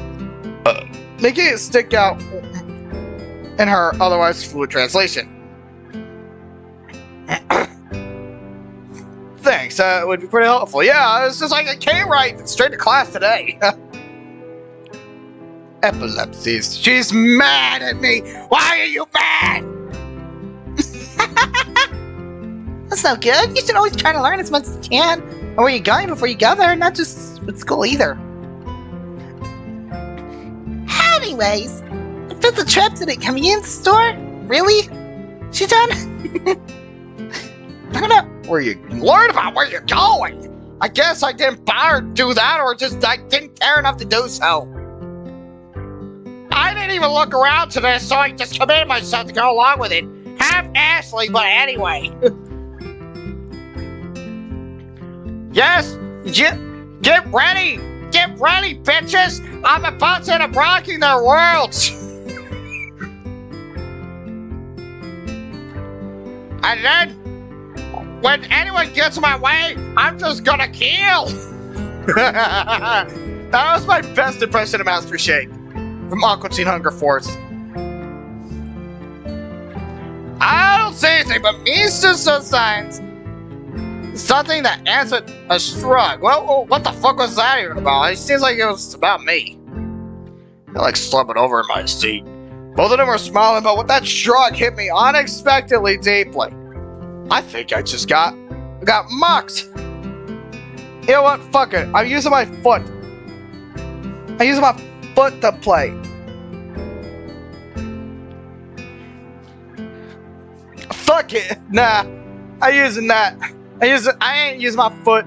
making it stick out in her otherwise fluid translation. Thanks, that would be pretty helpful. Yeah, it's just like I came right straight to class today. Epilepsies. She's mad at me. Why are you mad? That's no good. You should always try to learn as much as you can. And where you're going before you go there, not just with school either. Anyways, if it's a trip to the convenience store, really? She done? I don't know. Where you learn about where you're going? I guess I didn't bother to do that, or just I didn't care enough to do so. I didn't even look around today, so I just committed myself to go along with it. Half-assly, but anyway. Yes, get ready! Get ready, bitches! I'm about to end up rocking their worlds! And then, when anyone gets in my way, I'm just gonna kill! That was my best impression of Master Shake from Aqua Teen Hunger Force. I don't say anything, but Misa shows signs. Something that answered a shrug. Well, what the fuck was that even about? It seems like it was about me. I like slumping over in my seat. Both of them were smiling, but with that shrug hit me unexpectedly deeply. I think I just got mocked. You know what? Fuck it. I'm using my foot. I'm using my foot to play. Fuck it. Nah. I'm using that. I ain't using my foot.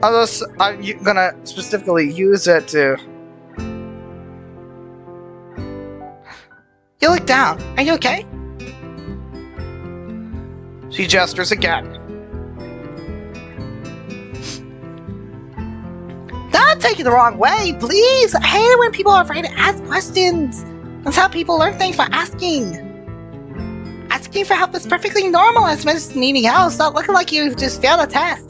Unless I'm gonna specifically use it to... You look down. Are you okay? She gestures again. Don't take it the wrong way, please! I hate it when people are afraid to ask questions. That's how people learn things by asking. Asking for help is perfectly normal as much as needing help. Stop looking like you just failed a test.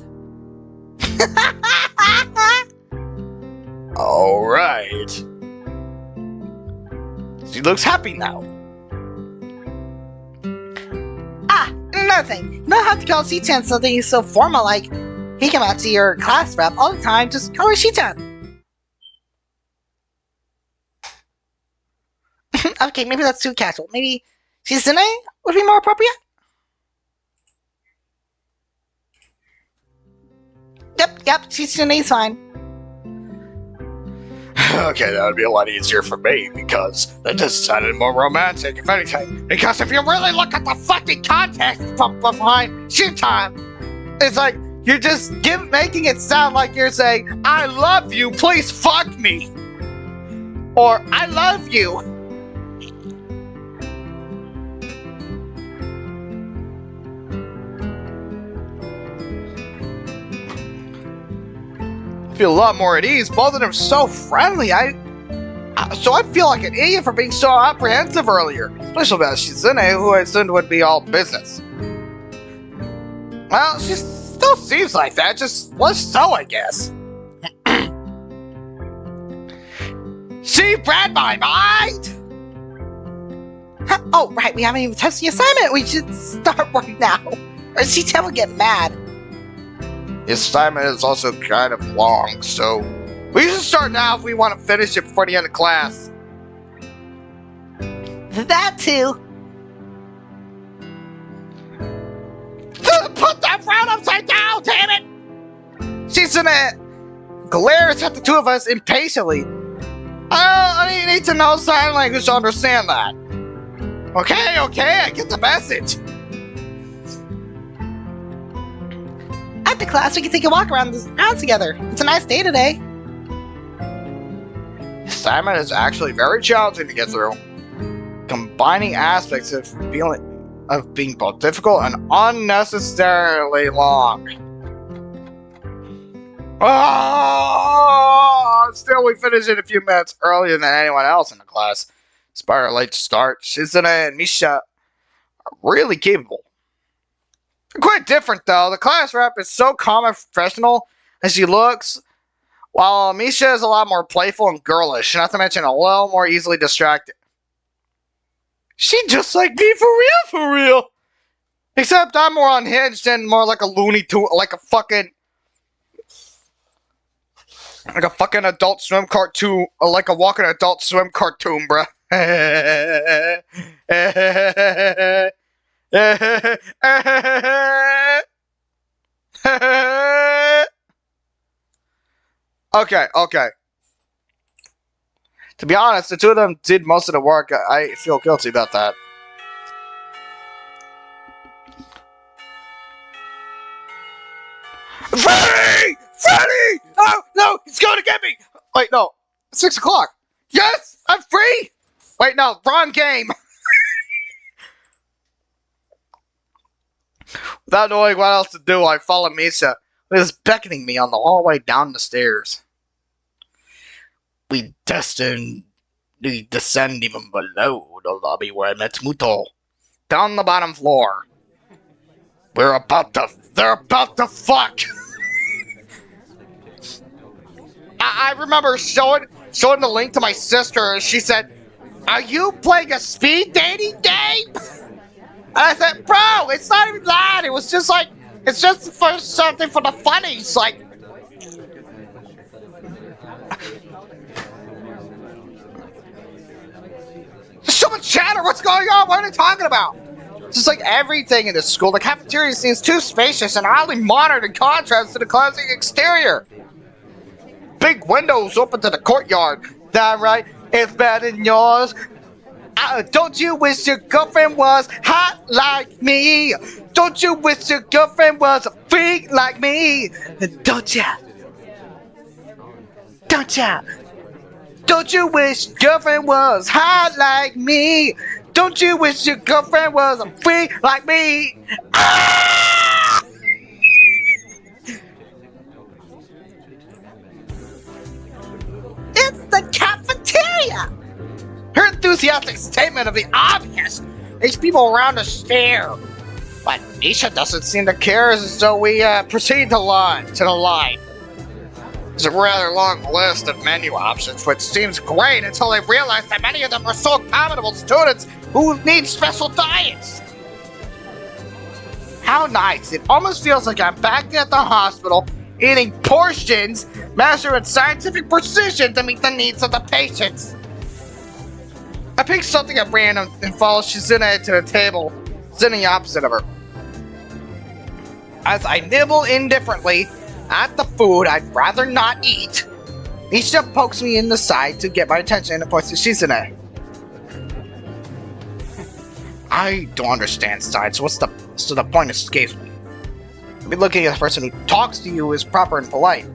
Alright. She looks happy now. Another thing. You don't have to call Shi-chan something so formal like Hikamachi or class rep all the time. Just call her Shi-chan. Okay, maybe that's too casual. Maybe Shizune would be more appropriate? Yep, Shizune's fine. Okay, that would be a lot easier for me, because that just sounded more romantic, if anything. Because if you really look at the fucking context behind shit time, it's like, you're just making it sound like you're saying, I love you, please fuck me. Or, I love you. I feel a lot more at ease. Both of them are so friendly. So I feel like an idiot for being so apprehensive earlier. Especially about Shizune, who I assumed would be all business. Well, she still seems like that, just less so, I guess. She read my mind! Huh? Oh, right, we haven't even touched the assignment. We should start right now. Or Shita will get mad. The assignment is also kind of long, so we should start now if we want to finish it before the end of class. That too. Put that frown upside down, damn it! Shizune glares at the two of us impatiently. I need to know sign language to understand that. Okay, I get the message. After class, we can take a walk around the grounds together. It's a nice day today. The assignment is actually very challenging to get through, combining aspects of being both difficult and unnecessarily long. Oh, still, we finish it a few minutes earlier than anyone else in the class. Despite our late start, Shizune and Misha are really capable. They're quite different, though. The class rep is so calm and professional as she looks, while Misha is a lot more playful and girlish, not to mention a little more easily distracted. She just like me for real. Except I'm more unhinged and more like a Looney Tune, like a fucking Adult Swim cartoon, like a walking Adult Swim cartoon, bruh. Okay. To be honest, the two of them did most of the work. I feel guilty about that. Freddy! Oh, no, he's going to get me! Wait, no. 6 o'clock. Yes, I'm free! Wait, no, wrong game. Without knowing what else to do, I follow Misha, who is beckoning me on the hallway down the stairs. We descend even below the lobby where I met Muto. Down the bottom floor. They're about to fuck! I remember showing the link to my sister, and she said, "Are you playing a speed dating game?" And I said, "Bro, it's not even that. It was just like, it's just for something for the funnies, like." There's so much chatter. What's going on? What are they talking about? Just like everything in this school, the cafeteria seems too spacious and oddly modern in contrast to the classic exterior. Big windows open to the courtyard. That right? It's better than yours. Don't you wish your girlfriend was hot like me? Don't you wish your girlfriend was a freak like me? Don't ya? Don't ya? Don't you wish your girlfriend was hot like me? Don't you wish your girlfriend was a freak like me? Ah! It's the cafeteria! Her enthusiastic statement of the obvious makes people around us stare. But Misha doesn't seem to care, so we proceed to the line. There's a rather long list of menu options, which seems great until I realize that many of them are so accommodable students who need special diets. How nice. It almost feels like I'm back at the hospital, eating portions mastered with scientific precision to meet the needs of the patients. I pick something at random and follow Shizune to the table, sitting opposite of her. As I nibble indifferently at the food I'd rather not eat, Misha pokes me in the side to get my attention and points to Shizune. I don't understand sides, so the point escapes me. Maybe looking at the person who talks to you is proper and polite.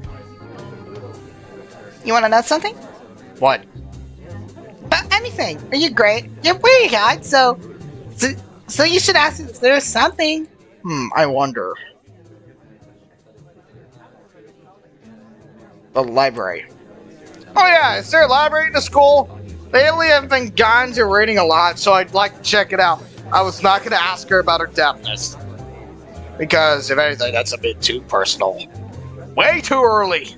You want to know something? What? Anything. You're great. You're pretty good, so you should ask if there's something. I wonder. The library. Oh yeah, is there a library in the school? Lately I've been gone to reading a lot, so I'd like to check it out. I was not going to ask her about her deafness. Because, if anything, that's a bit too personal. Way too early!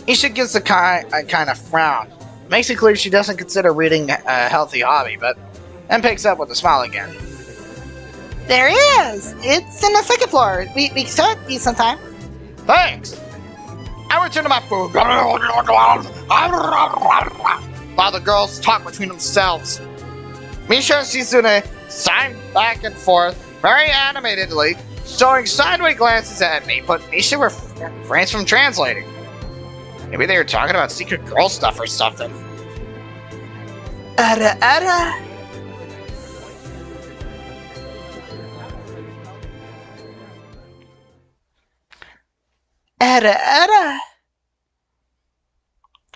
Isha gives a kind of frown. Makes it clear she doesn't consider reading a healthy hobby, and picks up with a smile again. There is! It's in the second floor. We can show it to you sometime. Thanks! I return to my food. While the girls talk between themselves. Misha and Shizune sign back and forth very animatedly, showing sideways glances at me, but Misha refrains from translating. Maybe they were talking about secret girl stuff or something. Ara.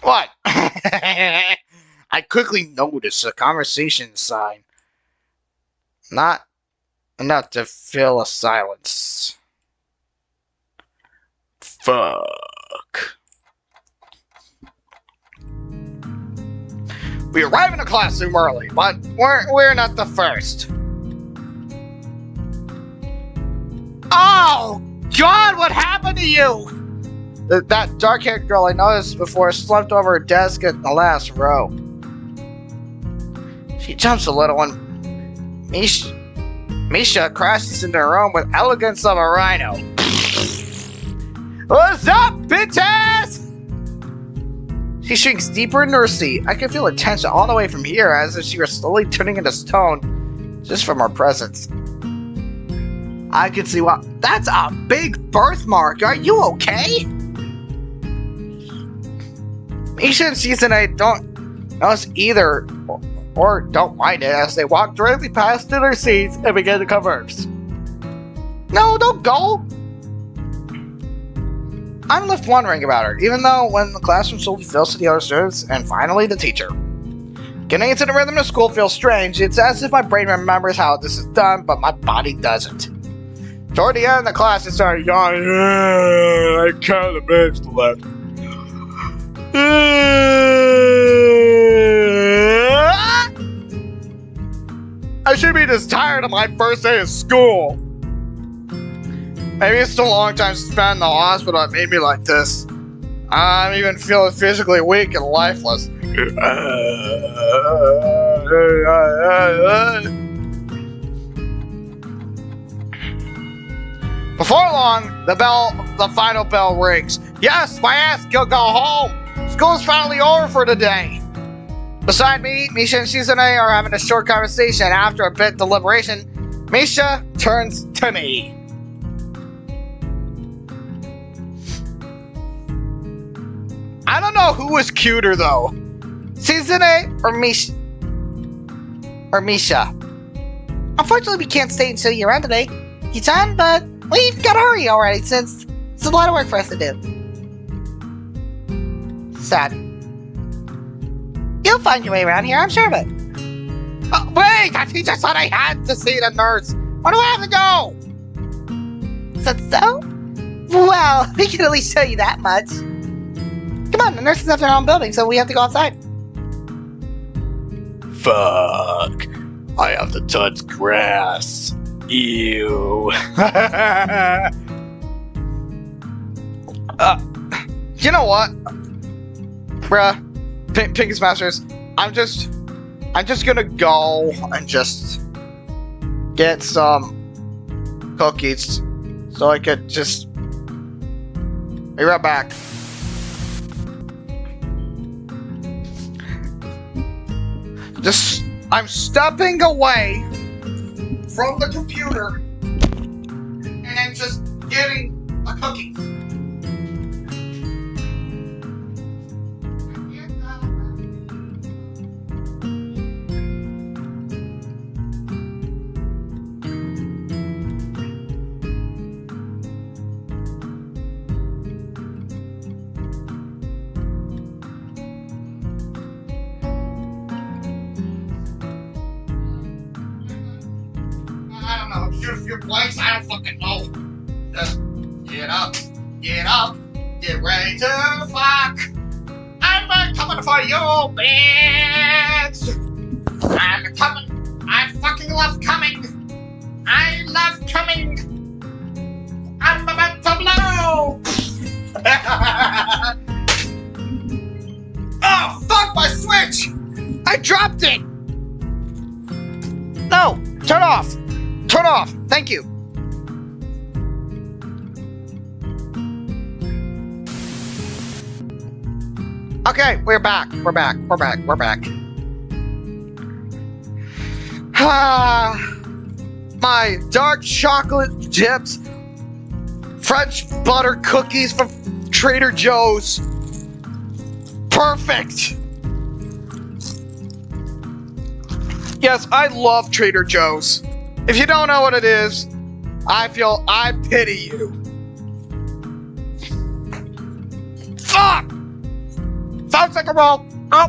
What? I quickly noticed the conversation sign. Not enough to fill a silence. Fuck. We arrive in the classroom early, but we're not the first. Oh God, what happened to you? That dark-haired girl I noticed before slumped over her desk at the last row. She jumps a little and Misha crashes into her own with elegance of a rhino. What's up, bitches? She shrinks deeper into her seat. I can feel the tension all the way from here, as if she were slowly turning into stone just from her presence. I can see what. That's a big birthmark. Are you okay? Misha and Shizune don't notice either, or don't mind it, as they walk directly past to their seats and begin to converse. No, don't go! I'm left wondering about her, even though when the classroom slowly fills to the other students, and finally the teacher. Getting into the rhythm of school feels strange. It's as if my brain remembers how this is done, but my body doesn't. Toward the end of the class, I started yawning. I can't manage to laugh. I should be this tired of my first day of school. Maybe it's the long time spent in the hospital that made me like this. I'm even feeling physically weak and lifeless. Before long, the final bell rings. Yes, my ass can go home. School's finally over for the day. Beside me, Misha and Shizune are having a short conversation. After a bit of deliberation, Misha turns to me. I don't know who was cuter though, Shizune or Misha. Unfortunately, we can't stay and show you around today, Kichan, but we've got to hurry already since it's a lot of work for us to do. Sad. You'll find your way around here, I'm sure of it. Oh, wait! The teacher said I had to see the nurse. Where do I have to go? So? Well, we can at least show you that much. Come on, the nurses have their own building, so we have to go outside. Fuck. I have to touch grass. Ew. You know what? Bruh. PINGAS Masters, I'm just gonna go and just get some cookies so I could just be right back. I'm stepping away from the computer and then just getting a cookie. I don't know, shoot a few blanks, I don't fucking know. Just get up, get ready to fuck. I'm coming for you, bitch. I'm coming, I fucking love coming. I love coming. I'm about to blow. Oh, fuck my switch. I dropped it. No, turn off. Turn off! Thank you! Okay, we're back. We're back. My dark chocolate dipped French butter cookies from Trader Joe's. Perfect! Yes, I love Trader Joe's. If you don't know what it is, I pity you. Fuck! Sounds like a roll. Oh!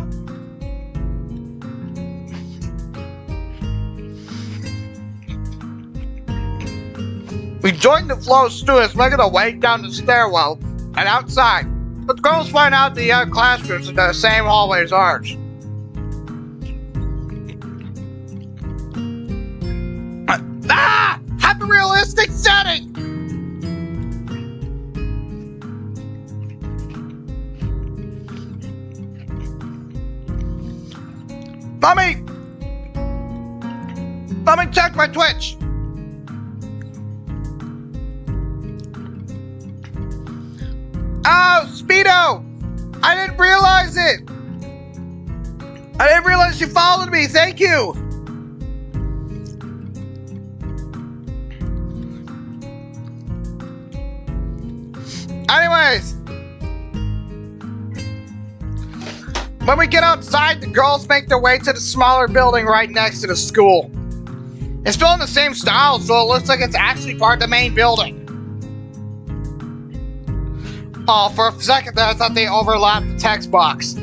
We joined the flow of students making our way down the stairwell and outside. But the girls find out the classrooms are the same hallway as ours. Have a realistic setting! Let me check my Twitch. Oh, Speedo! I didn't realize it! I didn't realize you followed me, thank you! Anyways, when we get outside, the girls make their way to the smaller building right next to the school. It's built in the same style, so it looks like it's actually part of the main building. Oh, for a second there, I thought they overlapped the text box.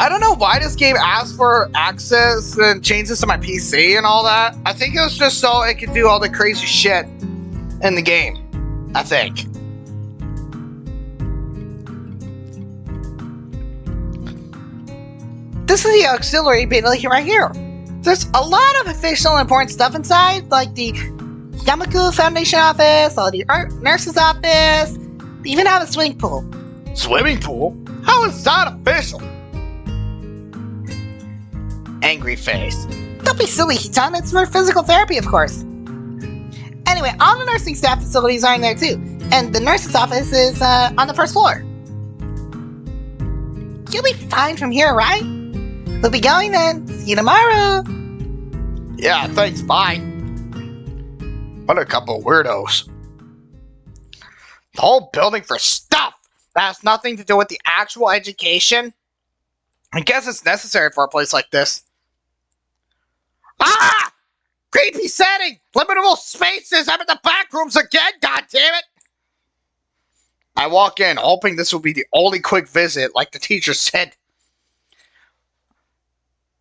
I don't know why this game asks for access and changes to my PC and all that. I think it was just so it could do all the crazy shit in the game. I think. This is the auxiliary building right here. There's a lot of official and important stuff inside, like the Yamaku Foundation office, or the nurse's office. They even have a swimming pool. Swimming pool? How is that official? Angry face. Don't be silly, Hitan. It's for physical therapy, of course. Anyway, all the nursing staff facilities are in there too, and the nurse's office is on the first floor. You'll be fine from here, right? We'll be going then. See you tomorrow. Yeah, thanks, bye. What a couple of weirdos. The whole building for stuff that has nothing to do with the actual education. I guess it's necessary for a place like this. Ah! Creepy setting! Limitable spaces! I'm in the back rooms again, goddammit! I walk in, hoping this will be the only quick visit, like the teacher said.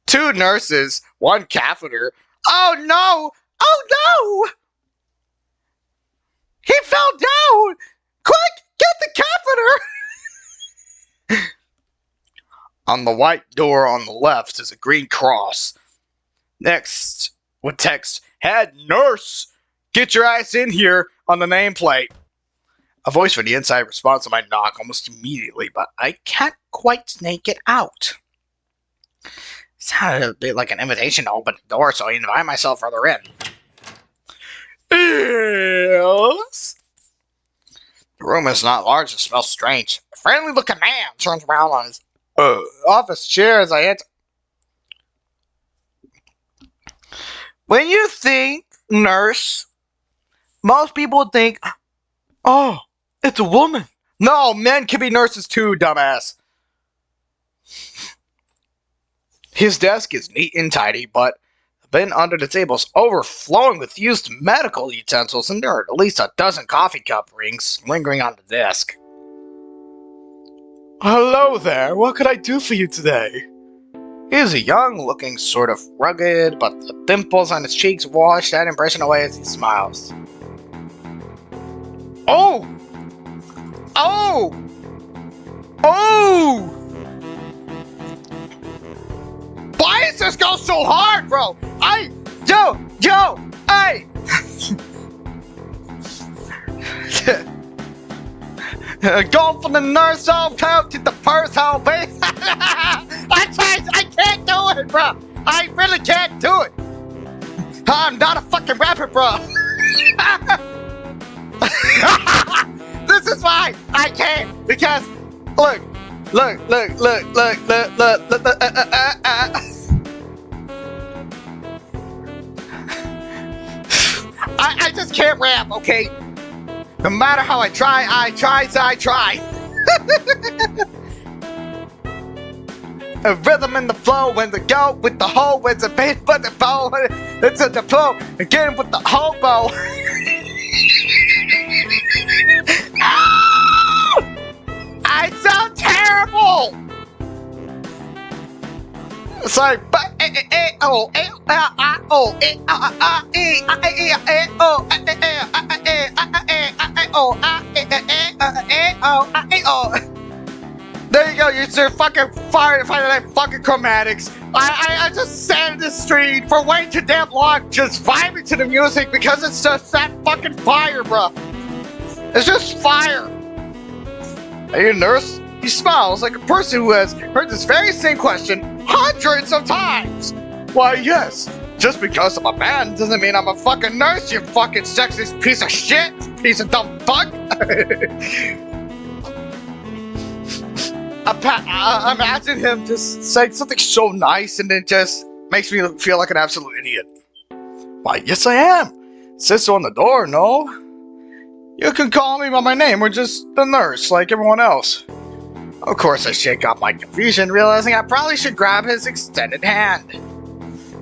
2 nurses, 1 catheter. Oh no! Oh no! He fell down! Quick! Get the catheter! On the white door on the left is a green cross. Next, with text, Head Nurse! Get your ass in here on the nameplate. A voice from the inside responds to my knock almost immediately, but I can't quite snake it out. Sounded a bit like an invitation to open the door, so I invite myself further in. Yes? The room is not large and smells strange. A friendly-looking man turns around on his office chair as I enter. When you think nurse, most people think, oh, it's a woman. No, men can be nurses too, dumbass. His desk is neat and tidy, but the bin under the table is overflowing with used medical utensils, and there are at least a dozen coffee cup rings lingering on the desk. Hello there, what could I do for you today? He is a young looking, sort of rugged, but the dimples on his cheeks wash that impression away as he smiles. Oh! Oh! Oh! Why is this go so hard, bro? Going from the nurse home to the first home, baby. I can't do it, bro. I really can't do it. I'm not a fucking rapper, bro. This is why I can't, because look. I just can't rap, okay? No matter how I try. A rhythm in the flow, when the go with the hoe, when the bass with the bow, it's in the flow, again with the hobo. I sound terrible! It's like, there you go, you're fucking fighting that fucking chromatics. I just sat in the street for way too damn long, just vibing to the music because it's just that fucking fire, bro. It's just fire. Are you a nurse? He smiles like a person who has heard this very same question hundreds of times. Why, yes. Just because I'm a man doesn't mean I'm a fucking nurse, you fucking sexist piece of shit, piece of dumb fuck. Imagine him just saying something so nice and it just makes me feel like an absolute idiot. Why, yes I am. It says so on the door, no? You can call me by my name or just the nurse like everyone else. Of course I shake off my confusion, realizing I probably should grab his extended hand.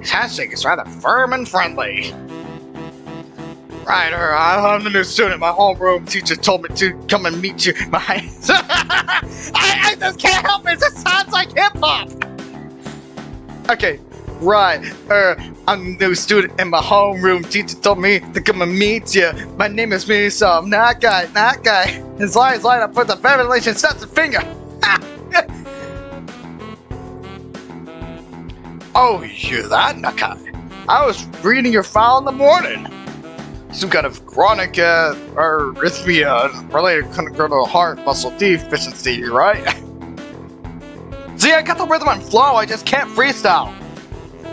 His handshake is rather firm and friendly. Right, I'm the new student. My homeroom teacher told me to come and meet you. I just can't help it. It just sounds like hip-hop. Okay, right. I'm the new student and my homeroom teacher told me to come and meet you. My name is me, so I'm not guy. His eyes light up with a revelation, snaps a finger. Oh, you're that Nakai. I was reading your file in the morning. Some kind of chronic arrhythmia related to heart muscle deficiency, right? See, I got the rhythm and flow, I just can't freestyle.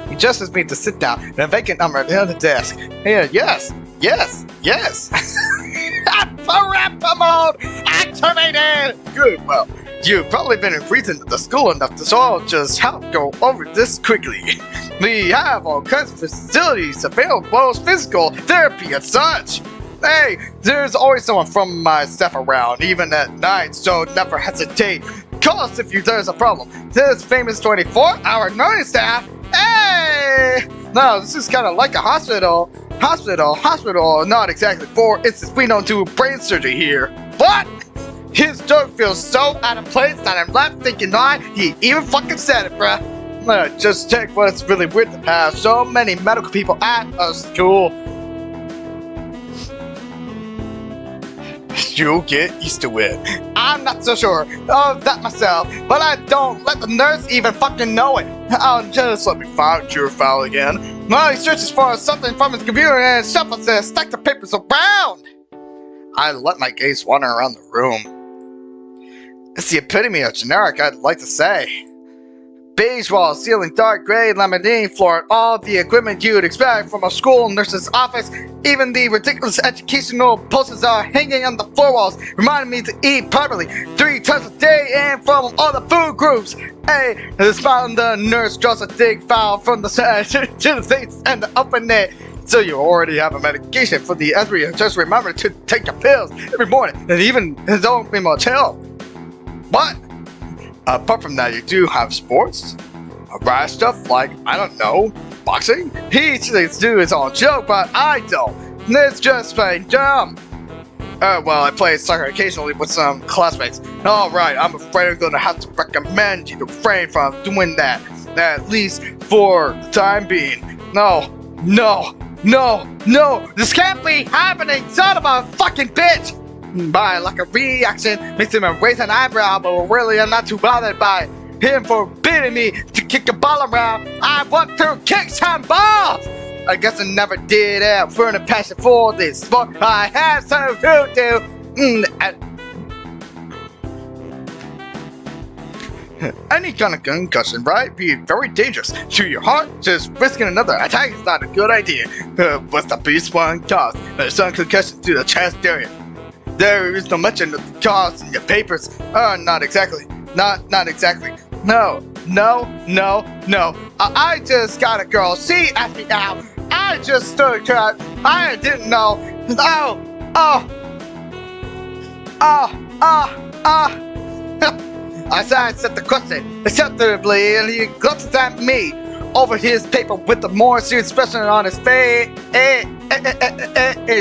He gestures me to sit down in a vacant number at the end of the desk. Hey, yes. Rap mode activated! Good, well, you've probably been in prison at the school enough to so I'll just help go over this quickly. We have all kinds of facilities available, physical therapy and such. Hey, there's always someone from my staff around, even at night, so never hesitate. Call us if there's a problem. This famous 24-hour nursing staff. Hey! No, this is kind of like a hospital, not exactly for instance, we don't do brain surgery here. What? His joke feels so out of place that I'm left thinking, why he even fucking said it, bruh. Just check what's really weird to have so many medical people at a school. You'll get used to it. I'm not so sure of that myself, but I don't let the nurse even fucking know it. I'll just let me find your file again. While he searches for something from his computer and shuffles and stacks the papers around. I let my gaze wander around the room. It's the epitome of generic, I'd like to say. beige walls, ceiling dark gray laminating floor, and all the equipment you'd expect from a school nurse's office. Even the ridiculous educational posters are hanging on the floor walls, reminding me to eat properly 3 times a day and from all the food groups. Hey, the smile on the nurse draws a thick file from the side to the face and open it. So you already have a medication for the asthma. Just remember to take your pills every morning, and even don't be much help. But apart from that, you do have sports, riot stuff like, I don't know, boxing. He thinks do his own joke, but I don't. It's just plain dumb. Well, I play soccer occasionally with some classmates. Alright, I'm afraid I'm gonna have to recommend you to refrain from doing that. At least for the time being. No, this can't be happening, son of a fucking bitch! By like a reaction makes him raise an eyebrow, but really I'm not too bothered by him forbidding me to kick a ball around. I want to kick some balls! I guess I never did have a passion for this sport. I have some to do. Any kind of concussion, right? Be very dangerous to your heart. Just risking another attack is not a good idea. What's the biggest one cause? Some concussion to the chest area. There is no mention of the cause in your papers. Not exactly. Not exactly. No. I just got a girl. She asked me out. I just stood cut. I didn't know. I sidestepped the question acceptably, and he glances at me over his paper with a more serious expression on his face.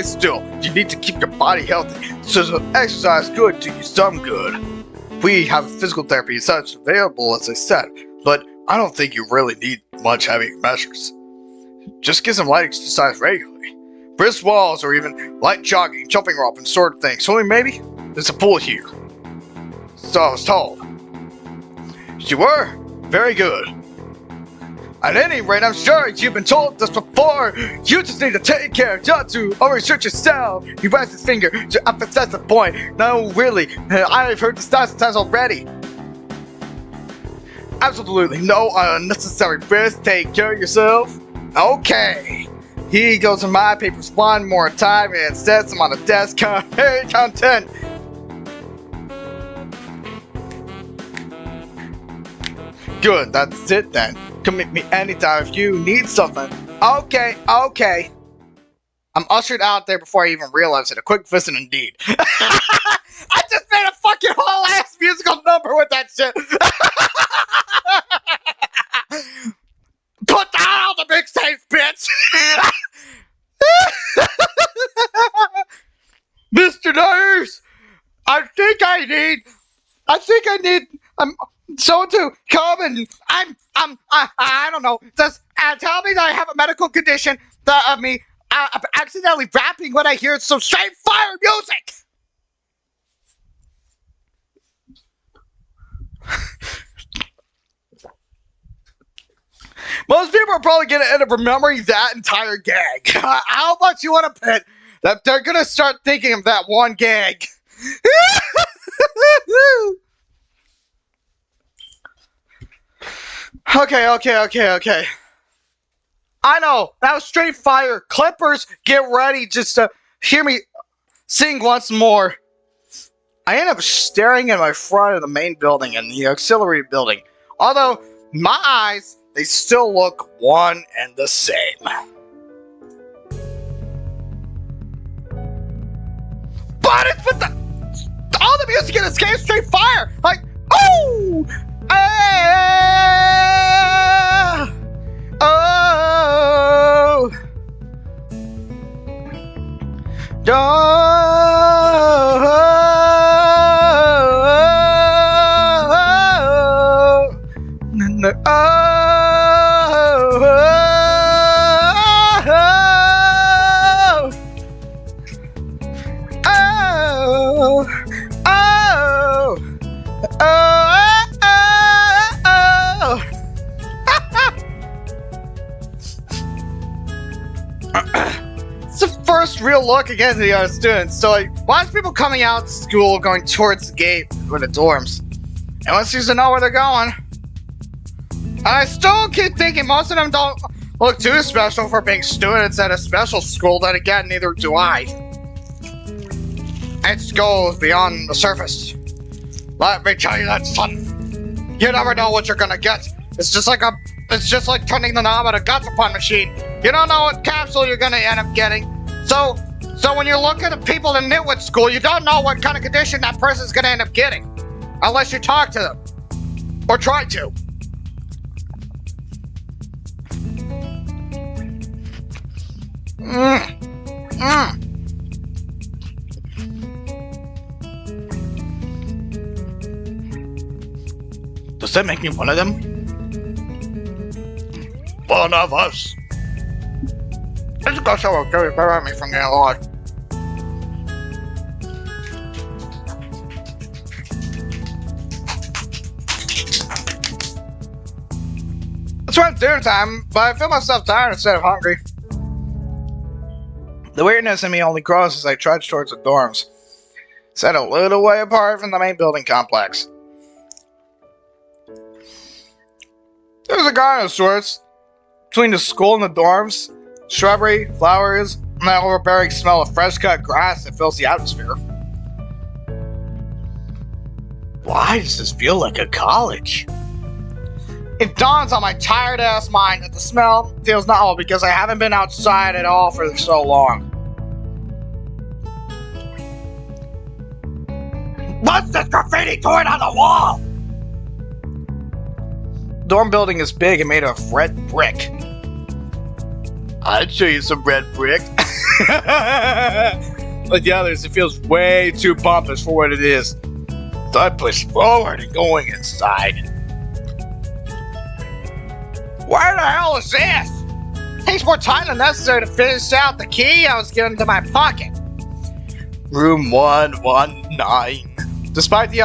Still, you need to keep your body healthy, so exercise could do you some good. We have physical therapy and such available, as I said, but I don't think you really need much heavy measures. Just get some light exercise regularly. Brisk walls or even light jogging, jumping rope, and sort of thing. Swimming maybe? There's a pool here. So I was told. You were? Very good. At any rate, I'm sure you've been told this before. You just need to take care, not to overstretch yourself. He wags his finger to emphasize the point. No, really, I've heard this thousand times already. Absolutely no unnecessary risk. Take care of yourself. Okay. He goes to my papers one more time and sets them on the desk. Hey, content. Good, that's it then. Come meet me anytime if you need something. Okay. I'm ushered out there before I even realized it. A quick visit indeed. I just made a fucking whole ass musical number with that shit. Put that on the mixtape, bitch. Mr. Nurse, I think I need someone to come and I don't know. Just tell me that I have a medical condition that of me accidentally rapping when I hear some straight fire music. Most people are probably gonna end up remembering that entire gag. How much you want to bet that they're gonna start thinking of that one gag? Okay. I know, that was straight fire. Clippers, get ready just to hear me sing once more. I end up staring at my front of the main building and the auxiliary building. Although, my eyes, they still look one and the same. But it's with all the music in this game is straight fire! Like, oh! Oh! It's the first real look again at the other students, so I watch people coming out of school going towards the gate or the dorms. And one seems to know where they're going. And I still keep thinking most of them don't look too special for being students at a special school. Then again, neither do I. It goes beyond the surface. Let me tell you that, son. You never know what you're gonna get. It's just like turning the knob on a gachapon machine. You don't know what capsule you're gonna end up getting. So when you look at the people in Nitwit School, you don't know what kind of condition that person's gonna end up getting. Unless you talk to them. Or try to. Does that make me one of them? One of us. Let's go show a Gary prevent me from getting lost. It's around dinner time, but I feel myself tired instead of hungry. The weirdness in me only grows as I trudge towards the dorms, set a little way apart from the main building complex. There's a garden of sorts between the school and the dorms, shrubbery, flowers, and that overbearing smell of fresh-cut grass that fills the atmosphere. Why does this feel like a college? It dawns on my tired-ass mind that the smell feels novel because I haven't been outside at all for so long. What's this graffiti doing on the wall? The dorm building is big and made of red brick. I'd show you some red brick. Like the others, it feels way too pompous for what it is. So I push forward and going inside. Where the hell is this? Takes more time than necessary to finish out the key I was given to my pocket. Room 119. Despite the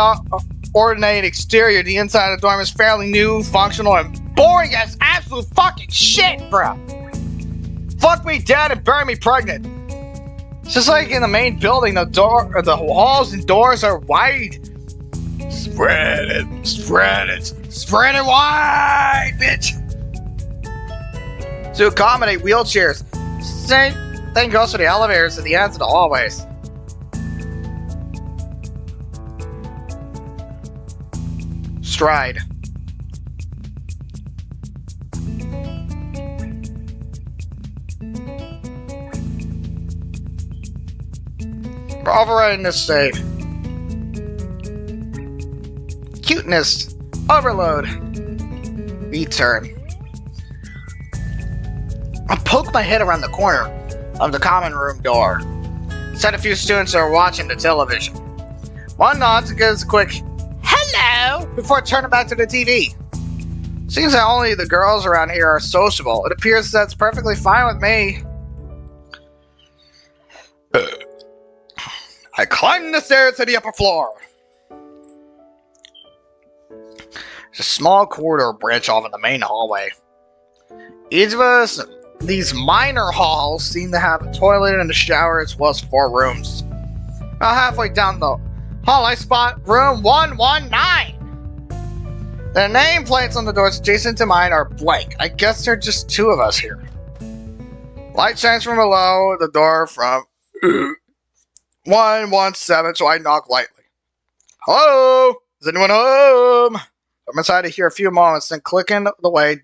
ornate exterior, the inside of the dorm is fairly new, functional, and boring as absolute fucking shit, bro. Fuck me dead and bury me pregnant. Just like in the main building, the walls and doors are wide. Spread it wide, bitch. To accommodate wheelchairs. Same thing goes for the elevators at the ends of the hallways. Stride. We're overriding this save. Cuteness. Overload. Return. I poke my head around the corner of the common room door. Said a few students are watching the television. One nods and gives a quick hello before turning back to the TV. Seems that only the girls around here are sociable. It appears that's perfectly fine with me. I climb the stairs to the upper floor. There's a small corridor branch off in the main hallway. Each of these minor halls seem to have a toilet and a shower as well as 4 rooms. About halfway down the hall, I spot room 119. The nameplates on the doors adjacent to mine are blank. I guess there are just 2 of us here. Light shines from below the door from 117, so I knock lightly. Hello? Is anyone home? I'm inside to hear a few moments, then clicking the way.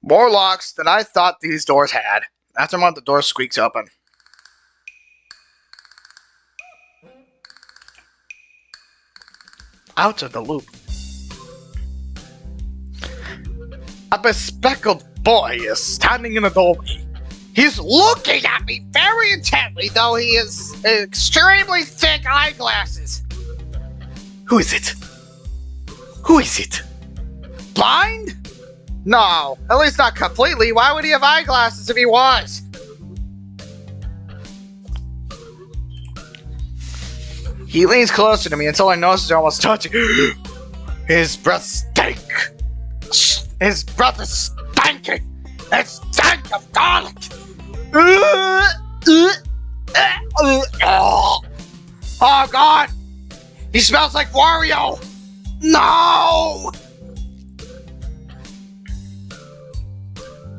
More locks than I thought these doors had. After a month, the door squeaks open. Out of the loop. A bespectacled boy is standing in the doorway. He's looking at me very intently, though he has extremely thick eyeglasses. Who is it? Who is it? Blind? No, at least not completely. Why would he have eyeglasses if he was? He leans closer to me until I notice they're almost touching. His breath stinks. His breath is stinking. It stinks of garlic. Oh God! He smells like Wario. No!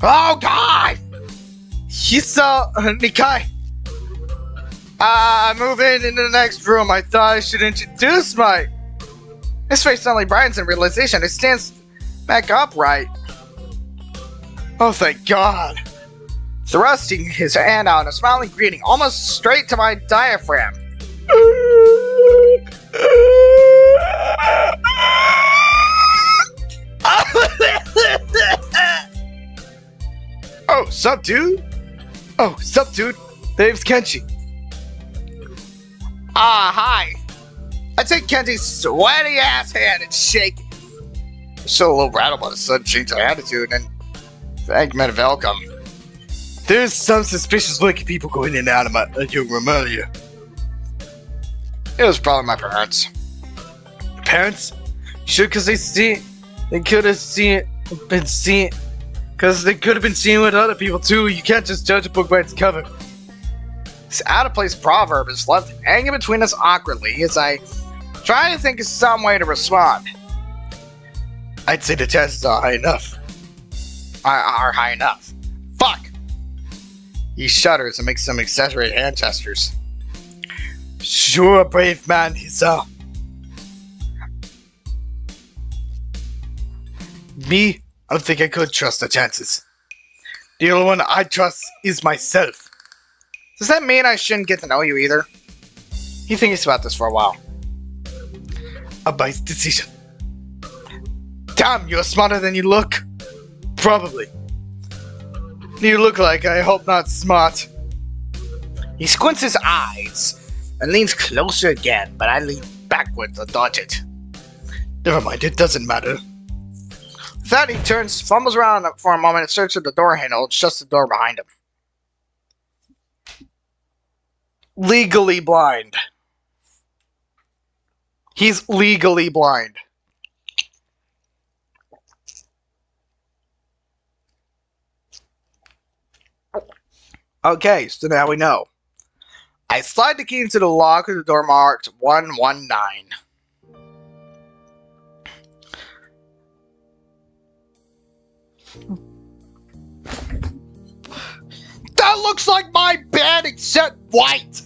Oh God! Nikai. Move into the next room. I thought I should introduce my... His face suddenly brightens in realization. It stands back upright. Oh, thank God. Thrusting his hand out in a smiling greeting, almost straight to my diaphragm. Oh, sup, dude? Name's Kenji. Hi. I take Kenji's sweaty ass hand and shake it. Still a little rattled by the sudden change of attitude and thank me and welcome. There's some suspicious looking people going in and out of my young room earlier. It was probably my parents. Parents? Sure, because they could have been seen with other people too. You can't just judge a book by its cover. This out-of-place proverb is left hanging between us awkwardly as I try to think of some way to respond. I'd say the chances are high enough. Are high enough. Fuck! He shudders and makes some exaggerated hand gestures. Sure, brave man, Me? I don't think I could trust the chances. The only one I trust is myself. Does that mean I shouldn't get to know you either? He thinks about this for a while. A wise decision. Damn, you're smarter than you look. Probably. You look like, I hope not smart. He squints his eyes and leans closer again, but I lean backwards to dodge it. Never mind, it doesn't matter. With that, he turns, fumbles around for a moment, and searches the door handle and shuts the door behind him. Legally blind. He's legally blind. Okay, so now we know. I slide the key into the lock of the door marked 119. That looks like my bed except white.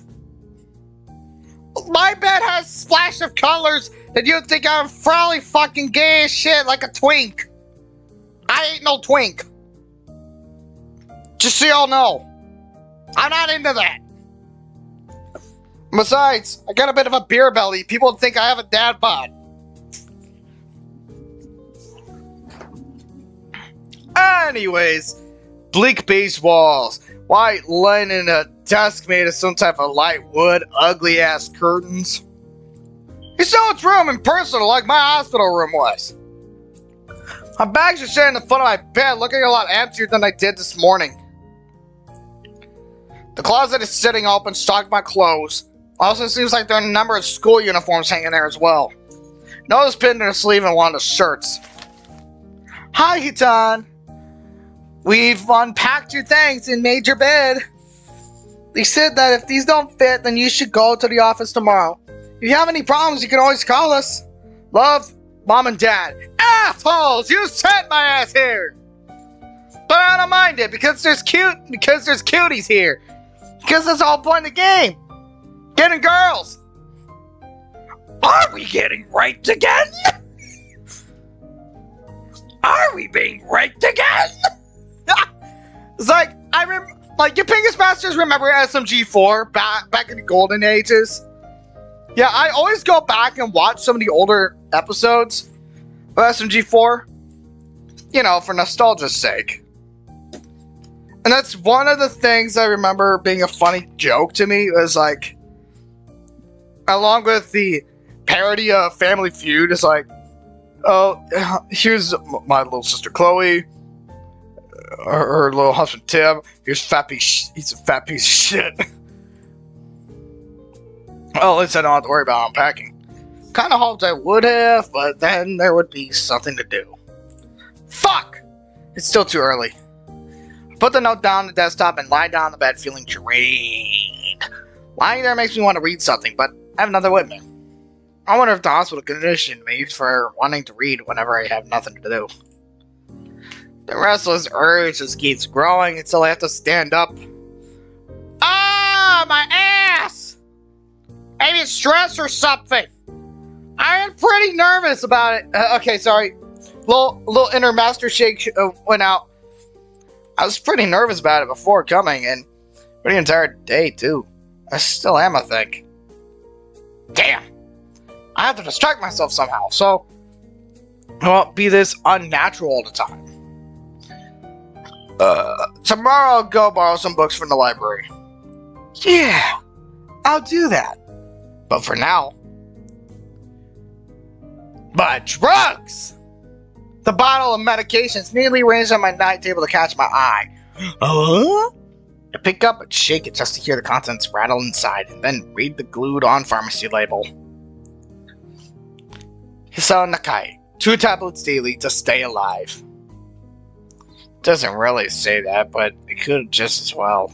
My bed has a splash of colors that you'd think I'm probably fucking gay as shit like a twink. I ain't no twink. Just so y'all know. I'm not into that. Besides, I got a bit of a beer belly. People think I have a dad bod. Anyways, bleak beige walls, white linen, a desk made of some type of light wood, ugly ass curtains. It's so much room and personal like my hospital room was. My bags are sitting in the front of my bed looking a lot emptier than I did this morning. The closet is sitting open, stocked with my clothes. Also seems like there are a number of school uniforms hanging there as well. Notice pinned to the sleeve in one of the shirts. Hi, Hitan. We've unpacked your things and made your bed. They said that if these don't fit, then you should go to the office tomorrow. If you have any problems, you can always call us. Love, Mom and Dad. Assholes! You sent my ass here! But I don't mind it because there's cuties here. Because that's the whole point of the game. Getting girls. Are we getting raped again? Are we being raped again? It's like, you PINGAS Masters remember SMG4 back in the golden ages? Yeah, I always go back and watch some of the older episodes of SMG4. You know, for nostalgia's sake. And that's one of the things I remember being a funny joke to me, was like, along with the parody of Family Feud, it's like, oh, here's my little sister Chloe, her little husband Tim, he's he's a fat piece of shit. Well, at least I don't have to worry about unpacking. Kinda hoped I would have, but then there would be something to do. Fuck! It's still too early. I put the note down on the desktop and lie down on the bed feeling drained. Lying there makes me want to read something, but I have nothing with me. I wonder if the hospital conditioned me for wanting to read whenever I have nothing to do. The restless urge just keeps growing until I have to stand up. Ah, my ass! Maybe it's stress or something. I am pretty nervous about it. Okay, sorry. Little inner master shake went out. I was pretty nervous about it before coming, and for the entire day, too. I still am, I think. Damn. I have to distract myself somehow, so I won't be this unnatural all the time. Tomorrow I'll go borrow some books from the library. Yeah, I'll do that. But for now... My drugs! The bottle of medications neatly arranged on my night table to catch my eye. I pick up and shake it just to hear the contents rattle inside, and then read the glued-on pharmacy label. Hisao Nakai, 2 tablets daily to stay alive. Doesn't really say that, but it could just as well.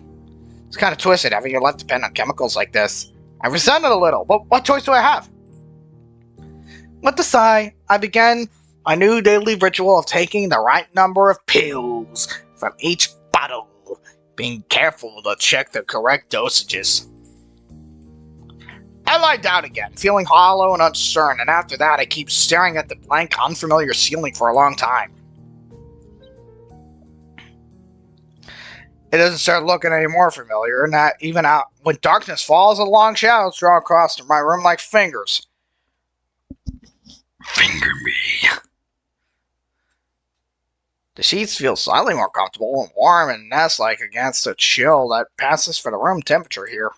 It's kind of twisted having your life depend on chemicals like this. I resent it a little, but what choice do I have? With a sigh, I began my new daily ritual of taking the right number of pills from each bottle, being careful to check the correct dosages. I lie down again, feeling hollow and uncertain, and after that I keep staring at the blank, unfamiliar ceiling for a long time. It doesn't start looking any more familiar, and that even out when darkness falls, and long shadows draw across my room like fingers. Finger me. The sheets feel slightly more comfortable and warm and nest-like against the chill that passes for the room temperature here.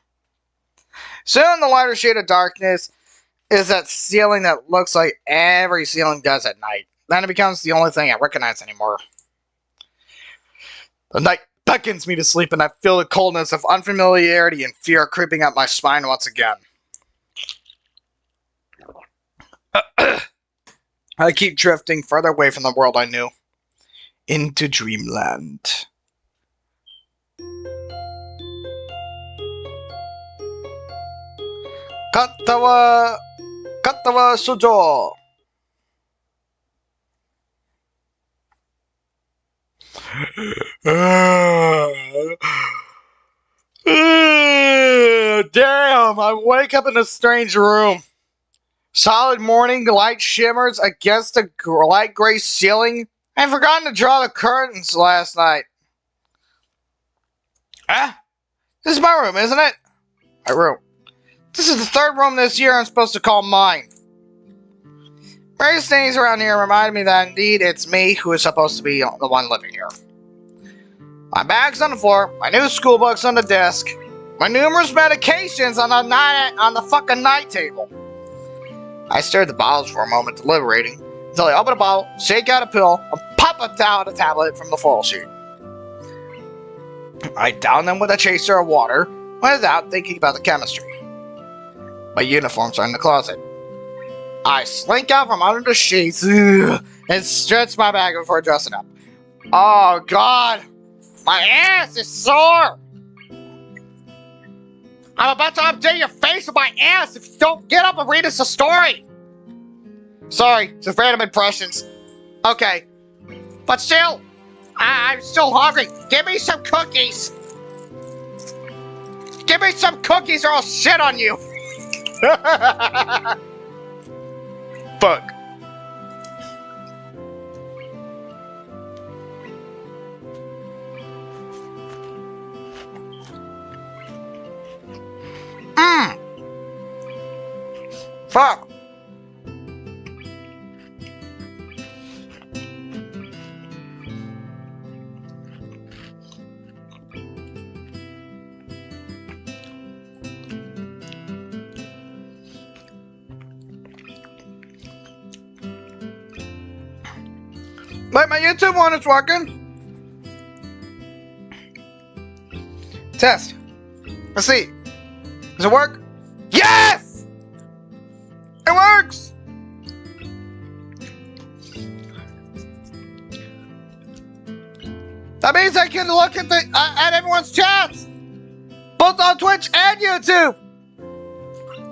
Soon the lighter shade of darkness is that ceiling that looks like every ceiling does at night. Then it becomes the only thing I recognize anymore. The night beckons me to sleep, and I feel the coldness of unfamiliarity and fear creeping up my spine once again. I keep drifting further away from the world I knew, into dreamland. Kata wa shoujo. Damn, I wake up in a strange room. Solid morning light shimmers against the light gray ceiling. I had forgotten to draw the curtains last night. This is my room, isn't it? My room. This is the 3rd room this year I'm supposed to call mine. Various things around here remind me that indeed it's me who is supposed to be the one living here. My bag's on the floor, my new school books on the desk, my numerous medications on the fucking night table. I stare at the bottles for a moment, deliberating, until I open a bottle, shake out a pill, and pop out a tablet from the foil sheet. I down them with a chaser of water, without thinking about the chemistry. My uniforms are in the closet. I slink out from under the sheets and stretch my back before dressing up. Oh god! My ass is sore! I'm about to update your face with my ass if you don't get up and read us a story! Sorry, just random impressions. Okay. But still, I'm still hungry. Give me some cookies! Give me some cookies or I'll shit on you! Fuck. Fuck. Wait, my YouTube one is working. Test. Let's see. Does it work? Yes! It works! That means I can look at at everyone's chats, both on Twitch and YouTube.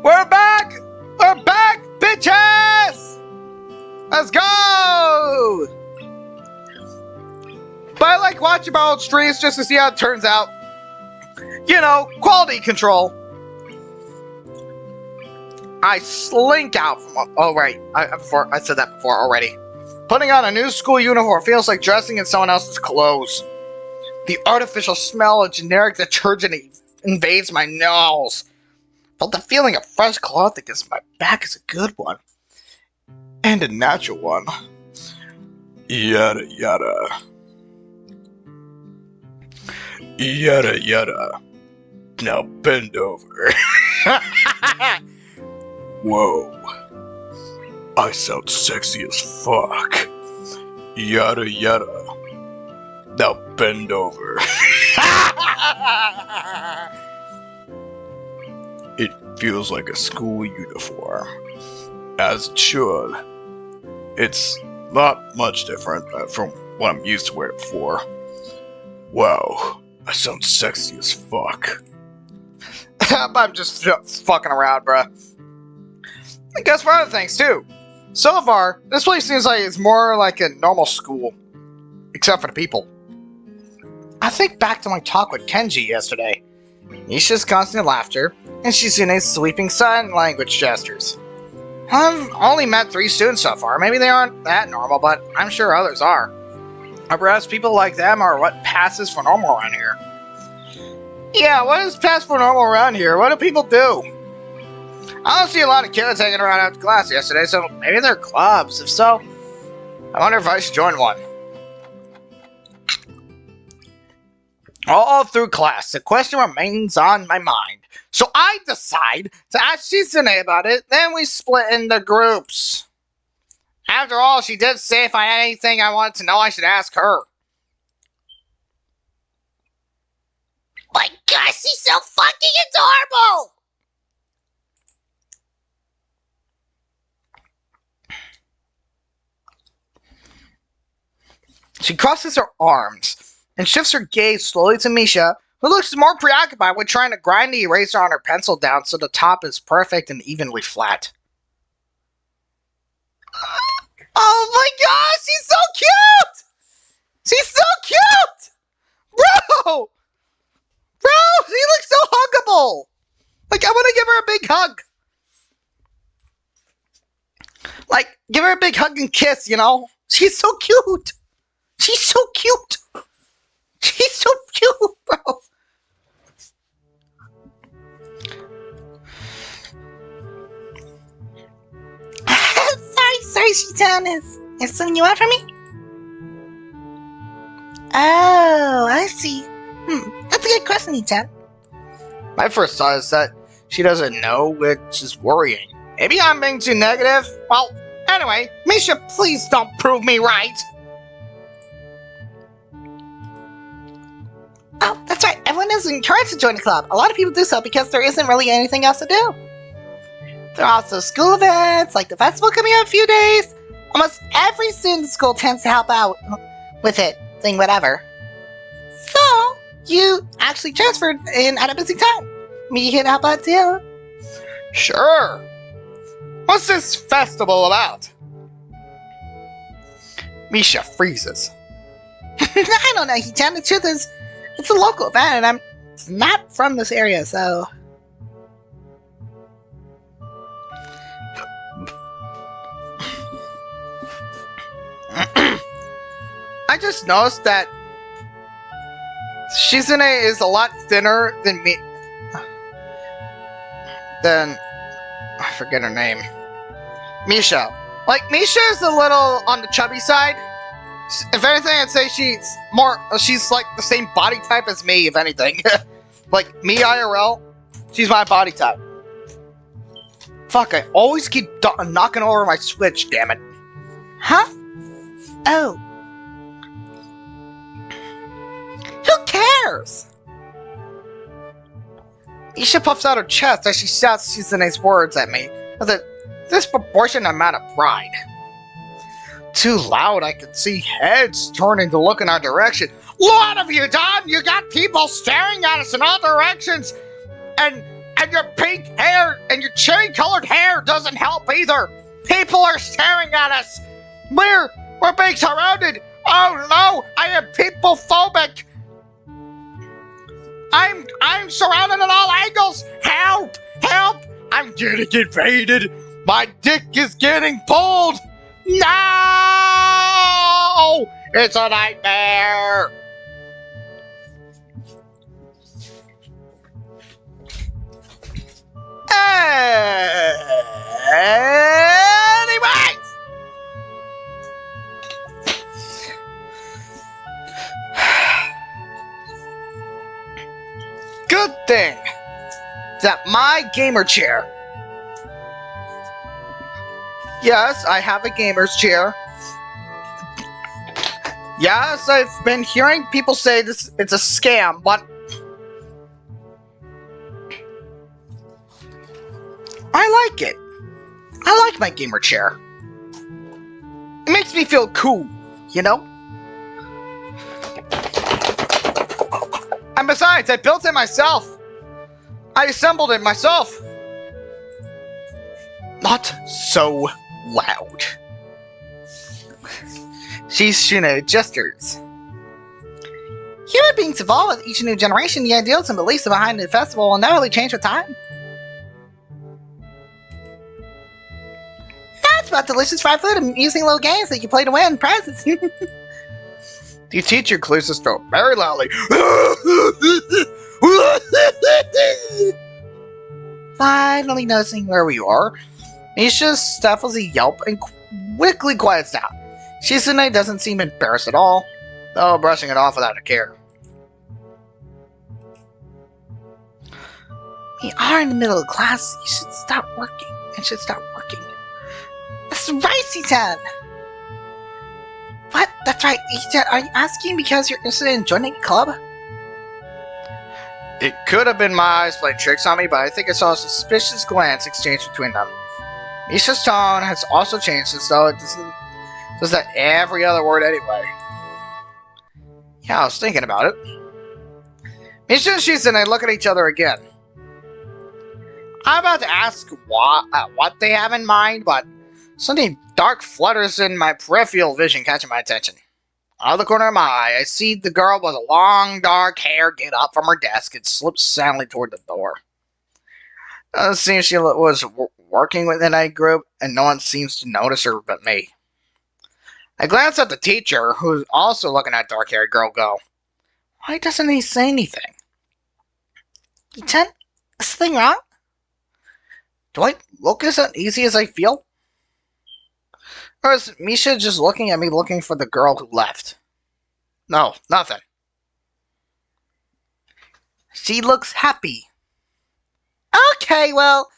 We're back! We're back, bitches! Let's go! watching my old streams just to see how it turns out. You know, quality control. I slink out from... Oh, right. I said that before already. Putting on a new school uniform feels like dressing in someone else's clothes. The artificial smell of generic detergent invades my nose. But the feeling of fresh cloth against my back is a good one. And a natural one. Yada yada. Yada yada. Now bend over. Whoa. I sound sexy as fuck. Yada yada. Now bend over. It feels like a school uniform. As it should. It's not much different from what I'm used to wearing before. Wow, I sound sexy as fuck. I'm just fucking around, bruh. I guess for other things, too. So far, this place seems like it's more like a normal school. Except for the people. I think back to my talk with Kenji yesterday. Nisha's constant laughter, and Shizune's sweeping sign language gestures. I've only met 3 students so far. Maybe they aren't that normal, but I'm sure others are. Or perhaps people like them are what passes for normal around here. Yeah, what is pass for normal around here? What do people do? I don't see a lot of kids hanging around after class yesterday, so maybe they're clubs. If so, I wonder if I should join one. All through class, the question remains on my mind. So I decide to ask Shizune about it, then we split into groups. After all, she did say if I had anything I wanted to know, I should ask her. My gosh, she's so fucking adorable! She crosses her arms and shifts her gaze slowly to Misha, who looks more preoccupied with trying to grind the eraser on her pencil down so the top is perfect and evenly flat. Oh my gosh, she's so cute! She's so cute! Bro! Bro, she looks so huggable! Like, I want to give her a big hug. Like, give her a big hug and kiss, you know? She's so cute! She's so cute! She's so cute, bro! Sorry, Shitan, is something you want from me? Oh, I see. That's a good question, Shitan. My first thought is that she doesn't know, which is worrying. Maybe I'm being too negative? Well, anyway, Misha, please don't prove me right! Oh, that's right. Everyone is encouraged to join the club. A lot of people do so because there isn't really anything else to do. There are also school events, like the festival coming up in a few days. Almost every student in school tends to help out with it, doing whatever. So, you actually transferred in at a busy time. Me can help out too. Sure. What's this festival about? Misha freezes. I don't know, Hichan. The truth is, it's a local event, and I'm not from this area, so... I just noticed that Shizune is a lot thinner than me. I forget her name. Misha. Like, Misha is a little on the chubby side. If anything, I'd say she's like the same body type as me, if anything. Like, me IRL, she's my body type. Fuck, I always keep knocking over my Switch, damn it. Huh? Oh. Who cares? Isha puffs out her chest as she shouts Shizune's words at me with a disproportionate amount of pride. Too loud, I could see heads turning to look in our direction. What have you done? You got people staring at us in all directions! And your pink hair and your cherry-colored hair doesn't help either! People are staring at us! We're being surrounded! Oh no! I am people-phobic! I'm surrounded at all angles! Help! Help! I'm getting invaded! My dick is getting pulled! No! It's a nightmare! Anyways! Good thing that my gamer chair. Yes, I have a gamer's chair. Yes, I've been hearing people say it's a scam, but I like it. I like my gamer chair. It makes me feel cool, you know? And besides, I built it myself. I assembled it myself. Not so loud. Shizune gestures. Human beings evolve with each new generation. The ideals and beliefs behind the festival will never really change with time. That's about delicious fried food and amusing little games that you play to win prizes. The teacher clears his throat very loudly. Finally noticing where we are, Misha stifles a yelp and quickly quiets down. Shizune doesn't seem embarrassed at all, though brushing it off without a care. We are in the middle of class. You should stop working. That's right, C-chan. What? That's right, C-chan. Are you asking because you're interested in joining a club? It could have been my eyes playing tricks on me, but I think I saw a suspicious glance exchanged between them. Misha's tone has also changed, as though it does that every other word anyway. Yeah, I was thinking about it. Misha and Shizune look at each other again. I'm about to ask what they have in mind, but something dark flutters in my peripheral vision, catching my attention. Out of the corner of my eye, I see the girl with long dark hair get up from her desk and slip silently toward the door. It seems she was working with the night group, and no one seems to notice her but me. I glance at the teacher, who's also looking at dark-haired girl, go, why doesn't he say anything? Chan, is something wrong? Do I look as uneasy as I feel? Or is Misha just looking at me looking for the girl who left? No, nothing. She looks happy. Okay, well,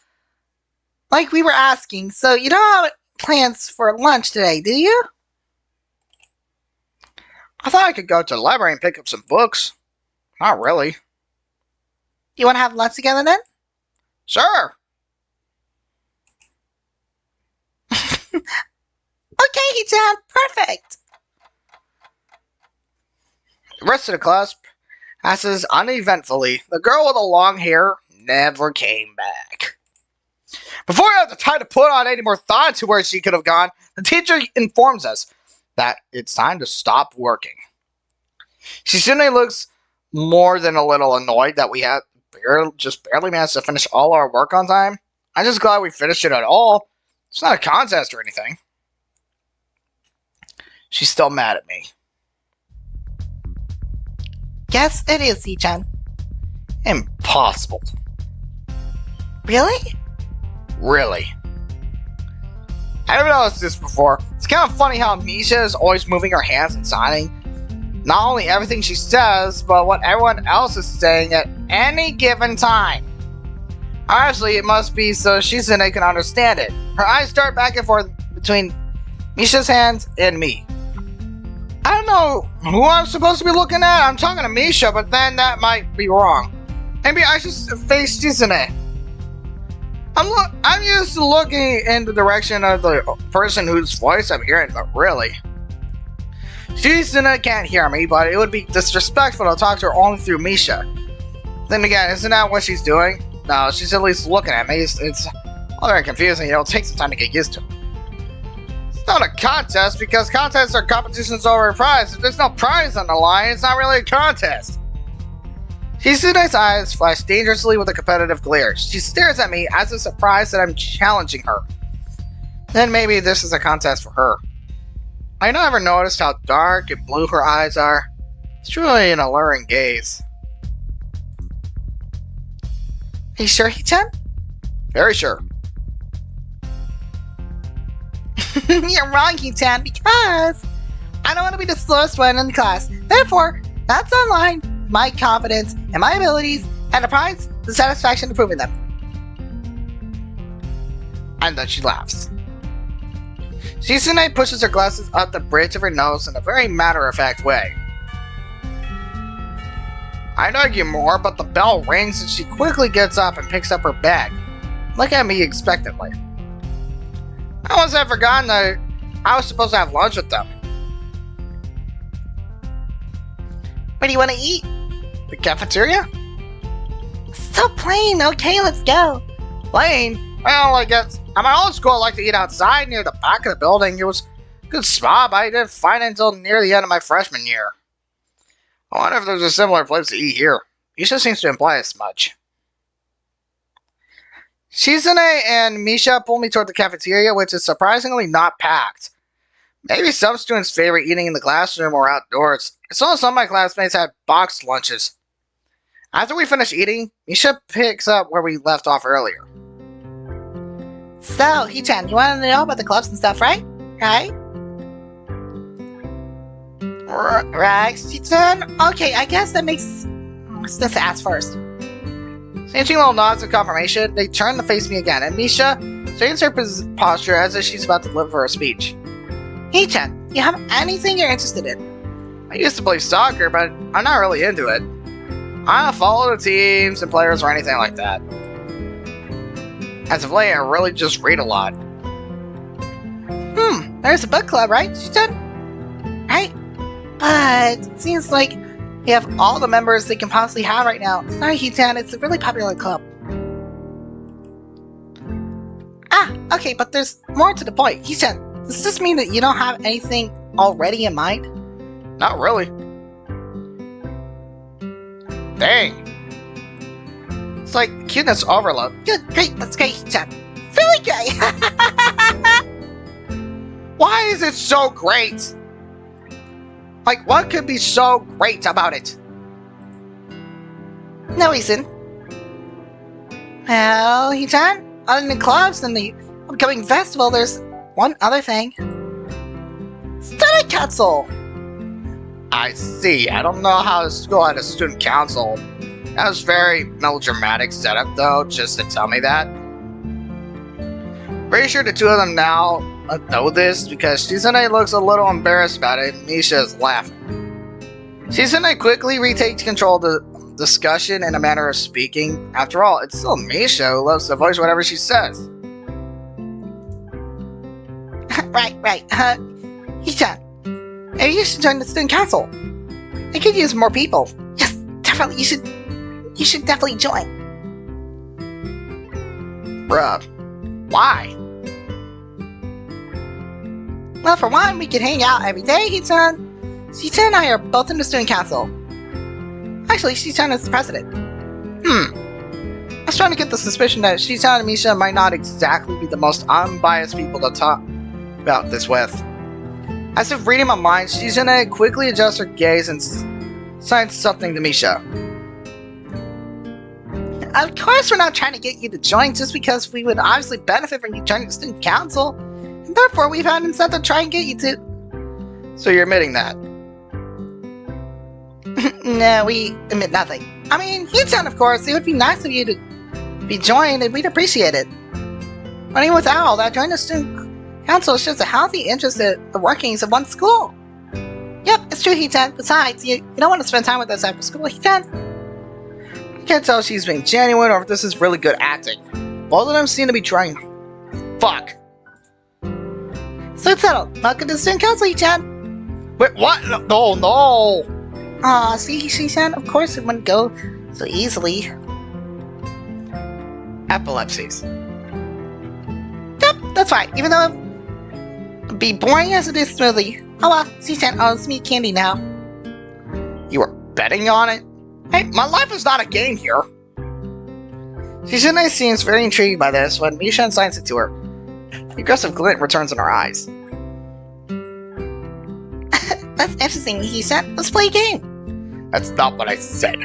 like we were asking, so you don't have plans for lunch today, do you? I thought I could go to the library and pick up some books. Not really. You want to have lunch together then? Sure. Okay, Hichan, perfect. The rest of the class passes uneventfully. The girl with the long hair never came back. Before I have the time to put on any more thought to where she could have gone, the teacher informs us that it's time to stop working. Shizune looks more than a little annoyed that we had just barely managed to finish all our work on time. I'm just glad we finished it at all. It's not a contest or anything. She's still mad at me. Yes, it is, Hichan. Impossible. Really? Really. I never noticed this before. It's kind of funny how Misha is always moving her hands and signing not only everything she says, but what everyone else is saying at any given time. Honestly, it must be so Shizune can understand it. Her eyes dart back and forth between Misha's hands and me. I don't know who I'm supposed to be looking at. I'm talking to Misha, but then that might be wrong. Maybe I should face Shizune. I'm used to looking in the direction of the person whose voice I'm hearing, but really, Shizune can't hear me, but it would be disrespectful to talk to her only through Misha. Then again, isn't that what she's doing? No, she's at least looking at me. It's all very confusing. It'll take some time to get used to. not a contest because contests are competitions over a prize. If there's no prize on the line, it's not really a contest. Shizune's eyes flash dangerously with a competitive glare. She stares at me as if surprised that I'm challenging her. Then maybe this is a contest for her. I never noticed how dark and blue her eyes are. It's truly an alluring gaze. Are you sure, Hee-chan? Very sure. You're wrong, Hee-chan, because I don't want to be the slowest one in the class. Therefore, that's online, my confidence and my abilities, and the prize, the satisfaction of proving them. And then she laughs. Shizune pushes her glasses up the bridge of her nose in a very matter-of-fact way. I'd argue more, but the bell rings and she quickly gets up and picks up her bag. Look at me expectantly. I almost had forgotten that I was supposed to have lunch with them. Where do you want to eat? The cafeteria? So plain. Okay, let's go. Plain? Well, I guess at my old school I like to eat outside near the back of the building. It was a good spot, but I didn't find it until near the end of my freshman year. I wonder if there's a similar place to eat here. Misha seems to imply as much. Shizune and Misha pull me toward the cafeteria, which is surprisingly not packed. Maybe some students favor eating in the classroom or outdoors. I saw some of my classmates had boxed lunches. After we finish eating, Misha picks up where we left off earlier. So, Hee-chan, you want to know about the clubs and stuff, right? Right? Right, Hee-chan? Okay, I guess that makes... Let's ask first. Exchanging little nods of confirmation, they turn to face me again, and Misha straightens her posture as if she's about to deliver a speech. Hee-chan, do you have anything you're interested in? I used to play soccer, but I'm not really into it. I don't follow the teams and players or anything like that. As of late, I really just read a lot. There's a book club, right, Hee-chan? Right? But it seems like you have all the members they can possibly have right now. Sorry, Hee-chan, it's a really popular club. Ah, okay, but there's more to the point. Hee-chan, does this mean that you don't have anything already in mind? Not really. Dang. It's like cuteness overload. Good, great, that's great, Hee-chan. Really great! Why is it so great? Like, what could be so great about it? No reason. Well, Hee-chan, other than the clubs and the upcoming festival, there's one other thing. Study council! I see. I don't know how the school had a student council. That was very melodramatic setup, though, just to tell me that. Pretty sure the two of them now know this because Shizune looks a little embarrassed about it and Misha is laughing. Shizune quickly retakes control of the discussion in a manner of speaking. After all, it's still Misha who loves to voice whatever she says. Right. Hee-chan, maybe you should join the student council. They could use more people. Yes, definitely, you should definitely join. Bruh, why? Well, for one, we can hang out every day, Hee-chan. Hee-chan and I are both in the student council. Actually, Hee-chan is the president. I was trying to get the suspicion that Hee-chan and Misha might not exactly be the most unbiased people to talk about this with. As if reading my mind, Shizune quickly adjusts her gaze and signs something to Misha. Of course we're not trying to get you to join just because we would obviously benefit from you joining the student council, and therefore we've had incentive to try and get you to... So you're admitting that? No, we admit nothing. I mean, Hee-chan, of course, it would be nice of you to be joined and we'd appreciate it. But even without all that, joining the student council shows a healthy interest in the workings of one school. Yep, it's true, Hee-chan. Besides, you don't want to spend time with us after school, Hee-chan. I can't tell if she's being genuine or if this is really good acting. Both of them seem to be trying. Fuck. So it's settled. Welcome to the student council, Hee-chan. Wait, what? No. Aw, see, Hee-chan, of course it wouldn't go so easily. Epilepsies. Yep, that's right. Even though Be boring as it is smoothly. Oh well, C-chan owes me candy now. You were betting on it? Hey, my life is not a game here. Shizune seems very intrigued by this when Misha assigns it to her. The aggressive glint returns in her eyes. That's interesting, he said. Let's play a game. That's not what I said.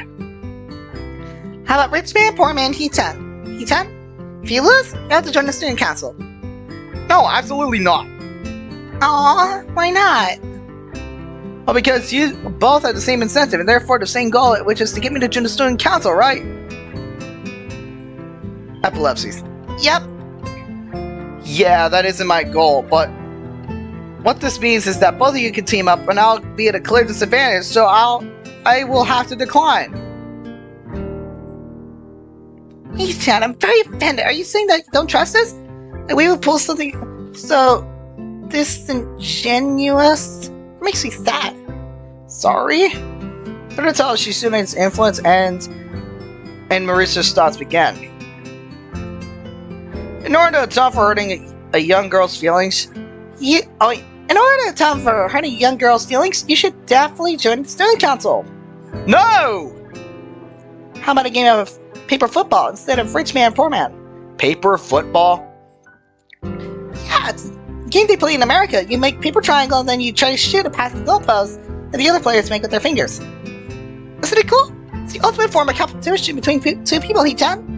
How about rich man, poor man, He-chan? He-chan? If you lose, you have to join the student council. No, absolutely not. Aww, why not? Well, because you both have the same incentive and therefore the same goal, which is to get me to join the student council, right? Epilepsies. Yep. Yeah, that isn't my goal, but what this means is that both of you can team up and I'll be at a clear disadvantage, so I will have to decline. Hey, Chan, I'm very offended. Are you saying that you don't trust us? That we would pull something so disingenuous? It makes me sad. Sorry? Better tell Shizune's influence ends and Marisa's thoughts began. In order to atone for hurting a young girl's feelings, in order to atone for hurting a young girl's feelings, you should definitely join the student council. No! How about a game of paper football instead of rich man, poor man? Paper football? Yeah, it's a game they play in America. You make paper triangle and then you try to shoot it past the goalpost that the other players make with their fingers. Isn't it cool? It's the ultimate form of competition between two people, He-chan.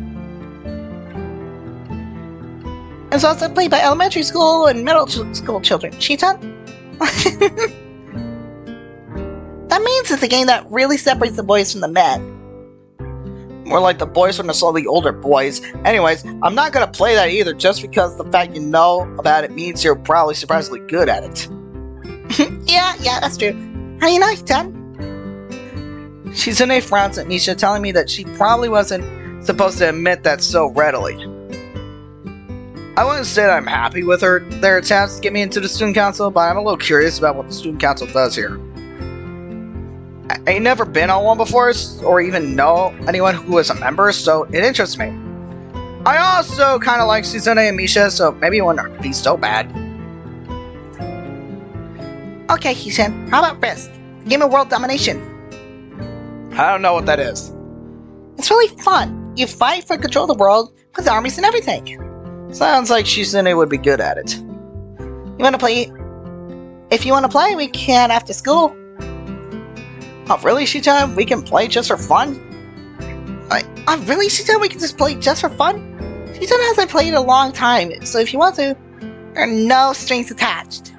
It's also played by elementary school and middle school children. She-chan? That means it's a game that really separates the boys from the men. More like the boys from the slightly older boys. Anyways, I'm not gonna play that either just because the fact you know about it means you're probably surprisingly good at it. yeah, that's true. How do you know, He-chan? Shizune frowns at Misha, telling me that she probably wasn't supposed to admit that so readily. I wouldn't say that I'm happy with their attempts to get me into the student council, but I'm a little curious about what the student council does here. I ain't never been on one before, or even know anyone who is a member, so it interests me. I also kind of like Shizune and Misha, so maybe it wouldn't be so bad. Okay, He-chan, how about Risk? The game of world domination. I don't know what that is. It's really fun. You fight for control of the world with armies and everything. Sounds like Shizune would be good at it. You wanna play? If you wanna play, we can after school. Oh, really, Shita? We can play just for fun? Really, Shita? We can just play just for fun? Shita hasn't played in a long time, so if you want to, there are no strings attached.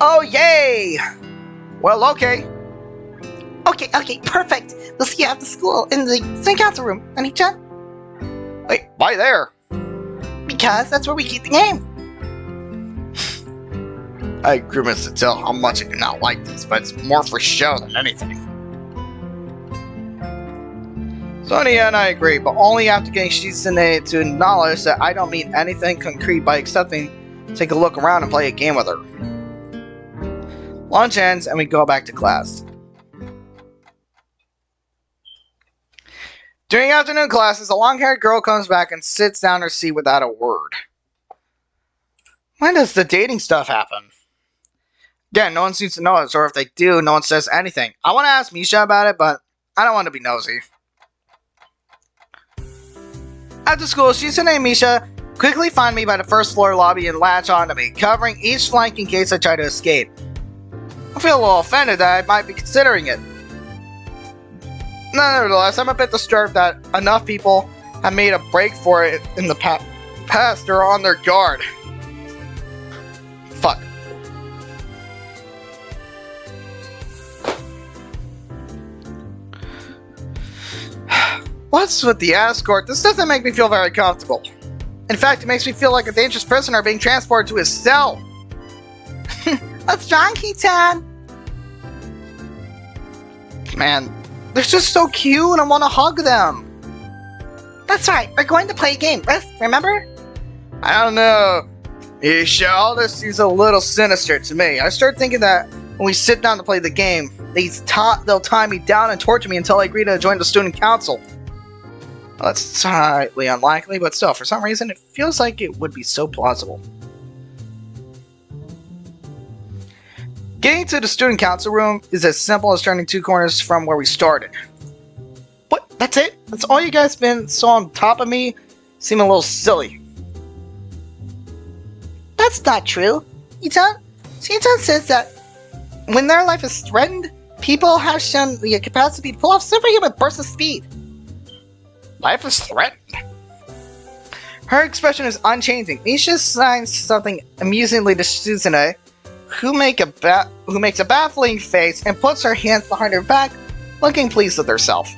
Oh, yay! Well, okay. Okay, perfect. We'll see you after school in the student council room. Ani-chan? Wait, why there? Because that's where we keep the game. I grimace to tell how much I do not like this, but it's more for show than anything. Sonia and I agree, but only after getting Shizune to acknowledge that I don't mean anything concrete by accepting to take a look around and play a game with her. Lunch ends and we go back to class. During afternoon classes, a long-haired girl comes back and sits down in her seat without a word. When does the dating stuff happen? Again, no one seems to notice, or if they do, no one says anything. I want to ask Misha about it, but I don't want to be nosy. After school, Shizune and Misha quickly find me by the first floor lobby and latch onto me, covering each flank in case I try to escape. I feel a little offended that I might be considering it. Nevertheless, I'm a bit disturbed that enough people have made a break for it in the past or on their guard. Fuck. What's with the escort? This doesn't make me feel very comfortable. In fact, it makes me feel like a dangerous prisoner being transported to his cell. What's wrong, He-chan? Man, they're just so cute and I want to hug them. That's right, we're going to play a game, remember? I don't know. Isha, all this seems a little sinister to me. I start thinking that when we sit down to play the game, they'll tie me down and torture me until I agree to join the student council. Well, that's slightly unlikely, but still, for some reason, it feels like it would be so plausible. Getting to the student council room is as simple as turning 2 corners from where we started. What? That's it? That's all you guys been so on top of me? Seem a little silly. That's not true. Shinchan says that when their life is threatened, people have shown the capacity to pull off superhuman bursts of speed. Life is threatened? Her expression is unchanging. Misha signs something amusingly to Suzune, who makes a baffling face and puts her hands behind her back, looking pleased with herself.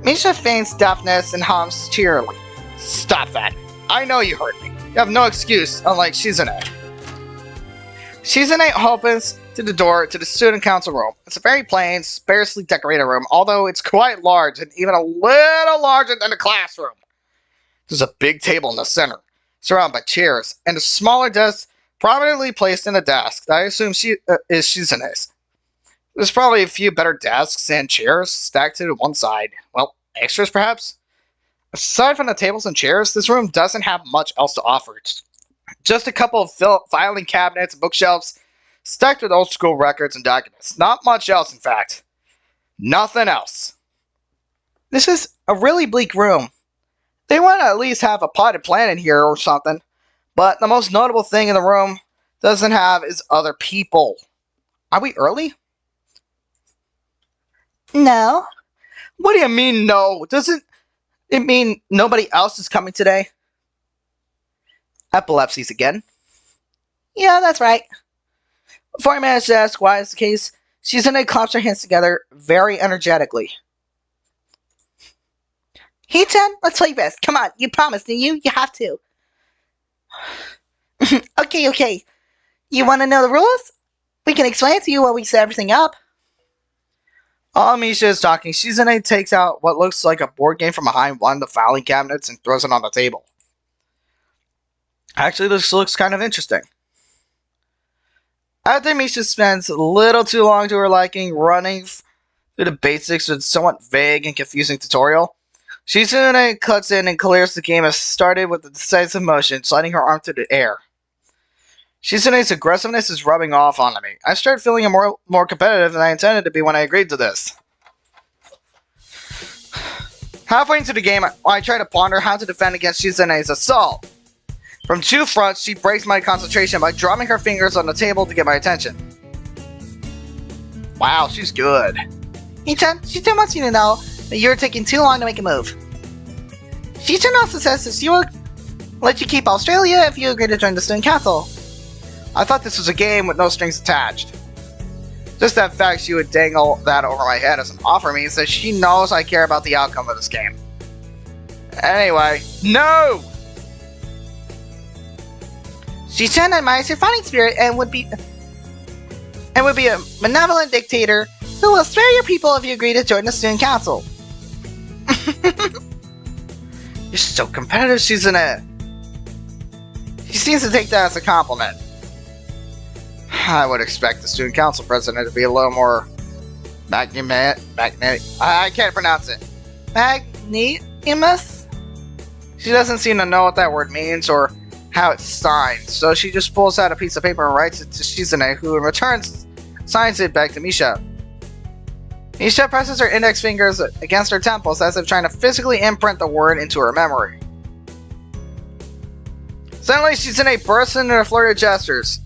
Misha feigns deafness and hums cheerily. Stop that. I know you heard me. You have no excuse, unlike Shizune. Shizune opens to the door to the student council room. It's a very plain, sparsely decorated room, although it's quite large and even a little larger than the classroom. There's a big table in the center, surrounded by chairs, and a smaller desk prominently placed in the desk that I assume is Shizune's. There's probably a few better desks and chairs stacked to one side. Well, extras perhaps? Aside from the tables and chairs, this room doesn't have much else to offer. Just a couple of filing cabinets and bookshelves stacked with old school records and documents. Not much else, in fact. Nothing else. This is a really bleak room. They want to at least have a potted plant in here or something. But the most notable thing in the room doesn't have is other people. Are we early? No. What do you mean, no? Doesn't it mean nobody else is coming today? Epilepsies again. Yeah, that's right. Before I manage to ask why it's the case, Shizune claps her hands together very energetically. Hee-chan, let's play this. Come on, you promised, didn't you? You have to. Okay. You want to know the rules? We can explain it to you while we set everything up. While Misha is talking, Shizune takes out what looks like a board game from behind one of the filing cabinets and throws it on the table. Actually, this looks kind of interesting. After Misha spends a little too long to her liking running through the basics with a somewhat vague and confusing tutorial, Shizune cuts in and clears the game as started with a decisive motion, sliding her arm through the air. Shizune's aggressiveness is rubbing off on me. I started feeling more competitive than I intended to be when I agreed to this. Halfway into the game, I try to ponder how to defend against Shizune's assault. From 2 fronts, she breaks my concentration by drumming her fingers on the table to get my attention. Wow, she's good. Hee-chan, Shizen wants you to know that you're taking too long to make a move. Shizen also says that she will let you keep Australia if you agree to join the student council. I thought this was a game with no strings attached. Just that fact she would dangle that over my head as an offer means that she knows I care about the outcome of this game. Anyway, no! Shizen admires your fighting spirit and would be a benevolent dictator who will spare your people if you agree to join the student council. You're so competitive, Shizune. She seems to take that as a compliment. I would expect the student council president to be a little more magnetic. I can't pronounce it. Magnanimous? She doesn't seem to know what that word means or how it's signed, so she just pulls out a piece of paper and writes it to Shizune, who in return signs it back to Misha. Misha presses her index fingers against her temples as if trying to physically imprint the word into her memory. Suddenly, Shizune bursts into a flurry of gestures.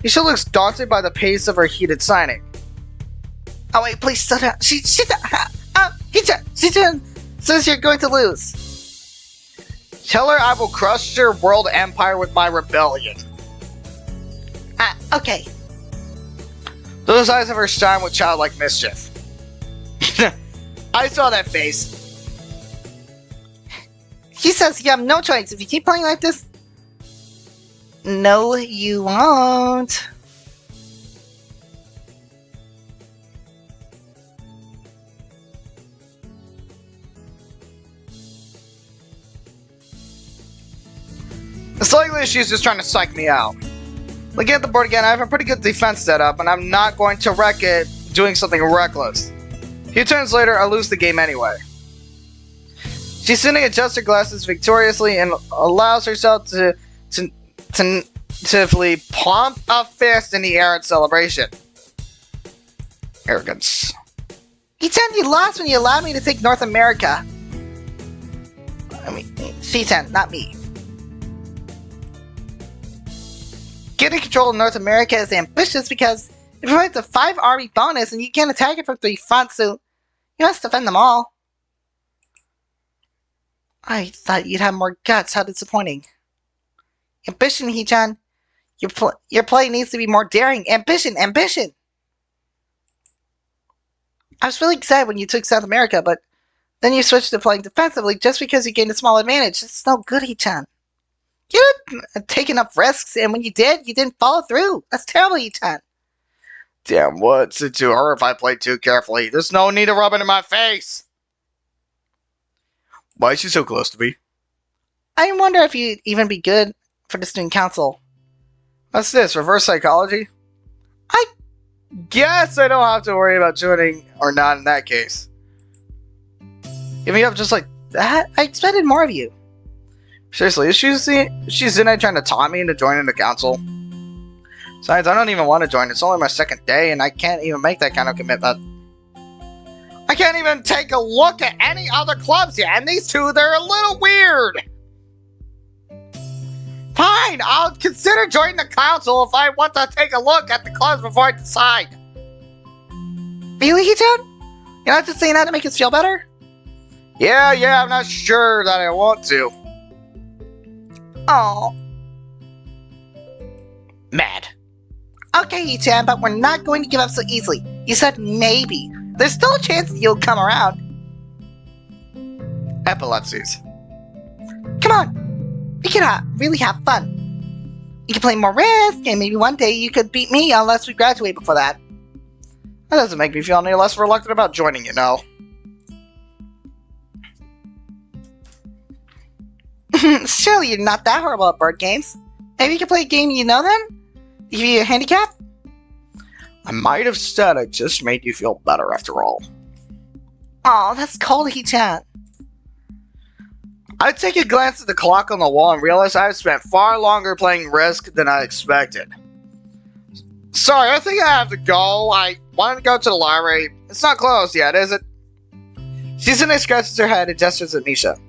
Misha looks daunted by the pace of her heated signing. Oh wait, please slow down. Shizen says you're going to lose. Tell her I will crush your world empire with my rebellion. Okay. Those eyes of her shine with childlike mischief. I saw that face. He says you have no choice if you keep playing like this. No, you won't. It's likely she's just trying to psych me out. Looking at the board again, I have a pretty good defense set up, and I'm not going to wreck it doing something reckless. A few turns later, I lose the game anyway. Shizune adjusts her glasses victoriously and allows herself to Simply pump a fist in the air in celebration. Arrogance. He-chan, you lost when you allowed me to take North America. I mean, she-chan, not me. Getting control of North America is ambitious because it provides a 5 army bonus and you can't attack it from 3 fronts, so you must defend them all. I thought you'd have more guts. How disappointing. Ambition, He-chan. Your play needs to be more daring. Ambition, ambition! I was really excited when you took South America, but then you switched to playing defensively just because you gained a small advantage. It's no good, He-chan. You didn't take enough risks, and when you did, you didn't follow through. That's terrible, He-chan. Damn, what's it to her if I play too carefully? There's no need to rub it in my face! Why is she so close to me? I wonder if you'd even be good for the student council. What's this, reverse psychology? I guess I don't have to worry about joining or not in that case. Give me up just like that? I expected more of you. Seriously, is she's in there trying to taunt me into joining the council? Besides, I don't even want to join. It's only my second day and I can't even make that kind of commitment. I can't even take a look at any other clubs yet, and these two, they're a little weird. Fine, I'll consider joining the council if I want to take a look at the clubs before I decide. Really, He-chan? You're not just saying that to make us feel better? Yeah, I'm not sure that I want to. Oh. Mad. Okay, He-chan, but we're not going to give up so easily. You said maybe. There's still a chance that you'll come around. Epilepsies. Come on. We can really have fun. You can play more Risk, and maybe one day you could beat me unless we graduate before that. That doesn't make me feel any less reluctant about joining, you know. Surely you're not that horrible at board games. Maybe you can play a game you know then? Give you a handicap? I might have said I just made you feel better after all. Aw, that's cold, He-chan. I take a glance at the clock on the wall and realize I've spent far longer playing Risk than I expected. Sorry, I think I have to go. I wanted to go to the library. It's not closed yet, is it? Shizune scratches her head and gestures at Nisha.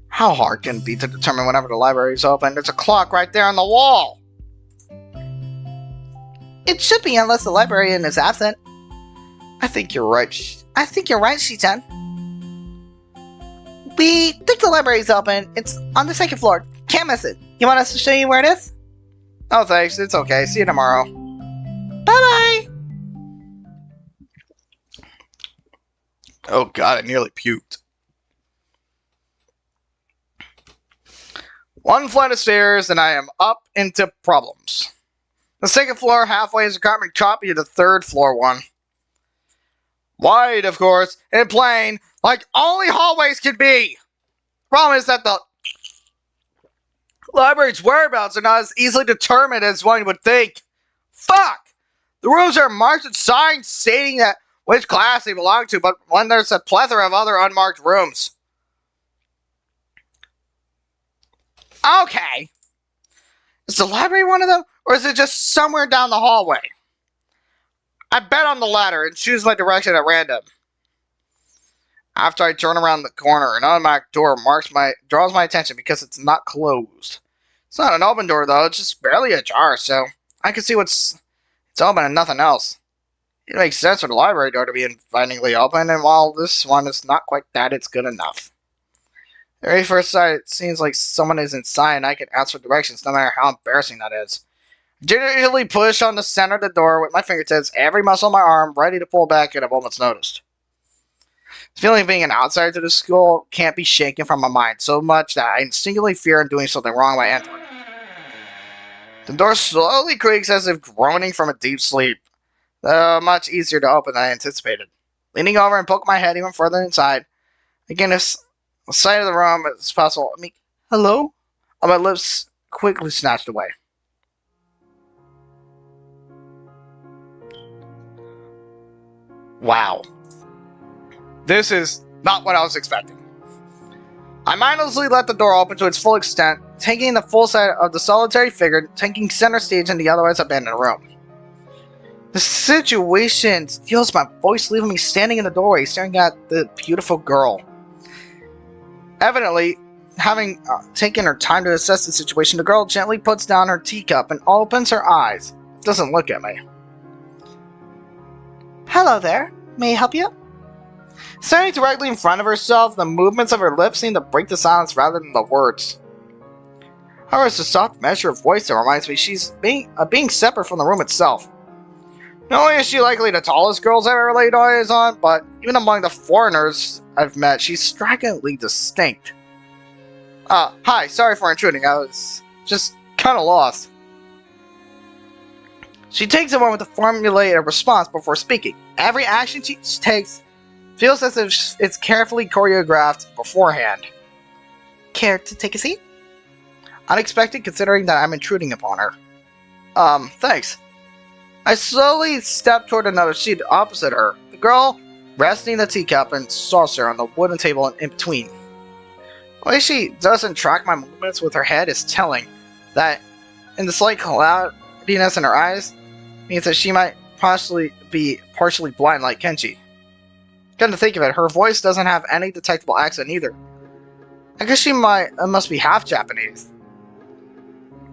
How hard can it be to determine whenever the library is open? There's a clock right there on the wall. It should be unless the librarian is absent. I think you're right. She-chan. We think the library's open. It's on the 2nd floor. Can't miss it. You want us to show you where it is? Oh, thanks. It's okay. See you tomorrow. Bye-bye! Oh god, I nearly puked. One flight of stairs and I am up into problems. The 2nd floor halfway is a carbon copy of the 3rd floor one. Wide, of course, and plain, like only hallways can be. Problem is that the library's whereabouts are not as easily determined as one would think. Fuck! The rooms are marked with signs stating that which class they belong to, but when there's a plethora of other unmarked rooms. Okay. Is the library one of them, or is it just somewhere down the hallway? I bet on the latter and choose my direction at random. After I turn around the corner, an unmarked door draws my attention because it's not closed. It's not an open door though, it's just barely ajar, so I can see it's open and nothing else. It makes sense for the library door to be invitingly open, and while this one is not quite that, it's good enough. At very first sight, it seems like someone is inside and I can ask for directions no matter how embarrassing that is. I gingerly push on the center of the door with my fingertips, every muscle in my arm ready to pull back at a moment's notice. The feeling of being an outsider to the school can't be shaken from my mind so much that I instinctively fear doing something wrong by entering. The door slowly creaks as if groaning from a deep sleep. Much easier to open than I anticipated. Leaning over and poking my head even further inside, again, the sight of the room as possible. Hello? On my lips quickly snatched away. Wow. This is not what I was expecting. I mindlessly let the door open to its full extent, taking the full sight of the solitary figure, taking center stage in the otherwise abandoned room. The situation steals my voice, leaving me standing in the doorway, staring at the beautiful girl. Evidently, having taken her time to assess the situation, the girl gently puts down her teacup and opens her eyes. Doesn't look at me. Hello there. May I help you? Standing directly in front of herself, the movements of her lips seem to break the silence rather than the words. However, it's a soft measure of voice that reminds me she's being separate from the room itself. Not only is she likely the tallest girl I've ever laid eyes on, but even among the foreigners I've met, she's strikingly distinct. Hi, sorry for intruding, I was just kinda lost. She takes a moment to formulate a response before speaking. Every action she takes feels as if it's carefully choreographed beforehand. Care to take a seat? Unexpected considering that I'm intruding upon her. Thanks. I slowly step toward another seat opposite her, the girl resting the teacup and saucer on the wooden table in between. The way she doesn't track my movements with her head is telling, that in the slight cloudiness in her eyes means that she might possibly be partially blind like Kenji. Come to think of it, her voice doesn't have any detectable accent either. I guess she must be half Japanese.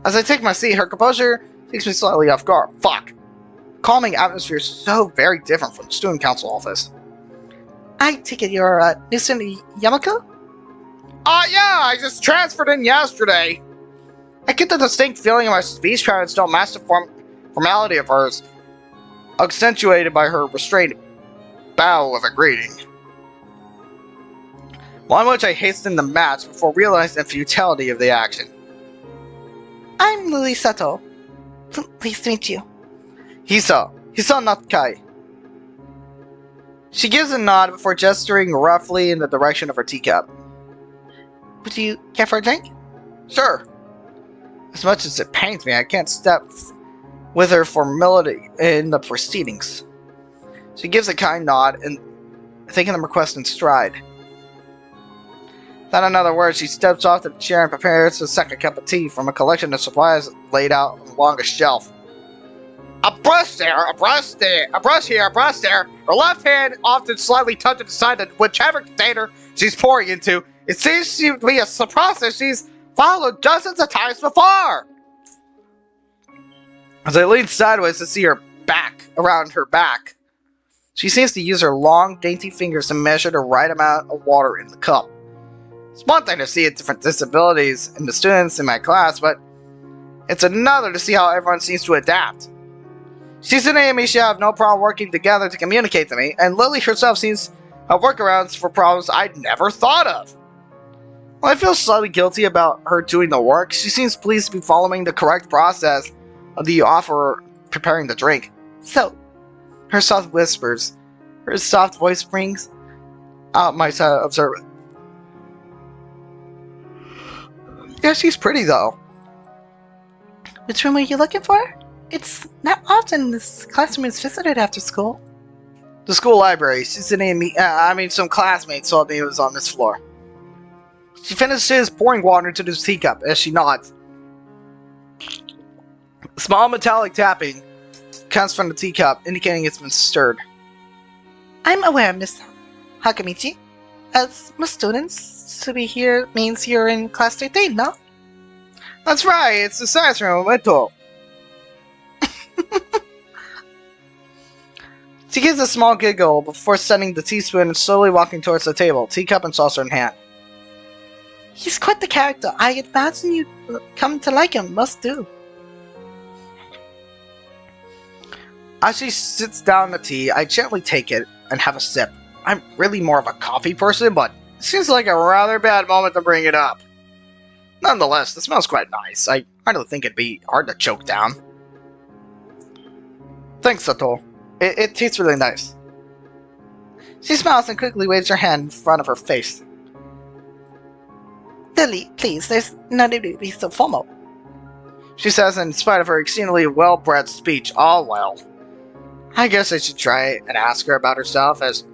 As I take my seat, her composure takes me slightly off guard. Fuck. Calming atmosphere is so very different from the student council office. I take it you're new student Yamako? Yeah, I just transferred in yesterday. I get the distinct feeling in my speech patterns don't match the formality of hers, accentuated by her restrained bow of a greeting. One which I hasten to match before realizing the futility of the action. I'm Lily Sato. Pleased to meet you. Hisa Natkai. She gives a nod before gesturing roughly in the direction of her teacup. Would you care for a drink? Sure. As much as it pains me, I can't step with her formality in the proceedings. She gives a kind nod and, taking the request in stride. Without another word, she steps off the chair and prepares a second cup of tea from a collection of supplies laid out along a shelf. A brush there, a brush there, a brush here, a brush there. Her left hand often slightly touches the side of whichever container she's pouring into. It seems to be a process she's followed dozens of times before. As I lean sideways to see her back, around her back, she seems to use her long, dainty fingers to measure the right amount of water in the cup. It's one thing to see different disabilities in the students in my class, but it's another to see how everyone seems to adapt. Susan and Amy should have no problem working together to communicate to me, and Lily herself seems to have workarounds for problems I'd never thought of. While I feel slightly guilty about her doing the work, she seems pleased to be following the correct process of the offer preparing the drink. So, her soft whispers, her soft voice brings out my observant. Yeah, she's pretty though. Which room are you looking for? It's not often this classroom is visited after school. The school library. Susan and me, some classmates told me it was on this floor. She finishes pouring water into this teacup as she nods. A small metallic tapping comes from the teacup, indicating it's been stirred. I'm aware, Miss Hakamichi. As most students, to be here means you're in class 13, no? That's right, it's the science room, Meto. She gives a small giggle before setting the teaspoon and slowly walking towards the table, teacup and saucer in hand. He's quite the character. I imagine you come to like him. Must do. As she sits down the tea, I gently take it and have a sip. I'm really more of a coffee person, but it seems like a rather bad moment to bring it up. Nonetheless, the smell's quite nice. I hardly think it'd be hard to choke down. Thanks, Sato. It tastes really nice. She smiles and quickly waves her hand in front of her face. Lily, please, there's no need to be so formal. She says in spite of her exceedingly well-bred speech, all well. I guess I should try and ask her about herself, as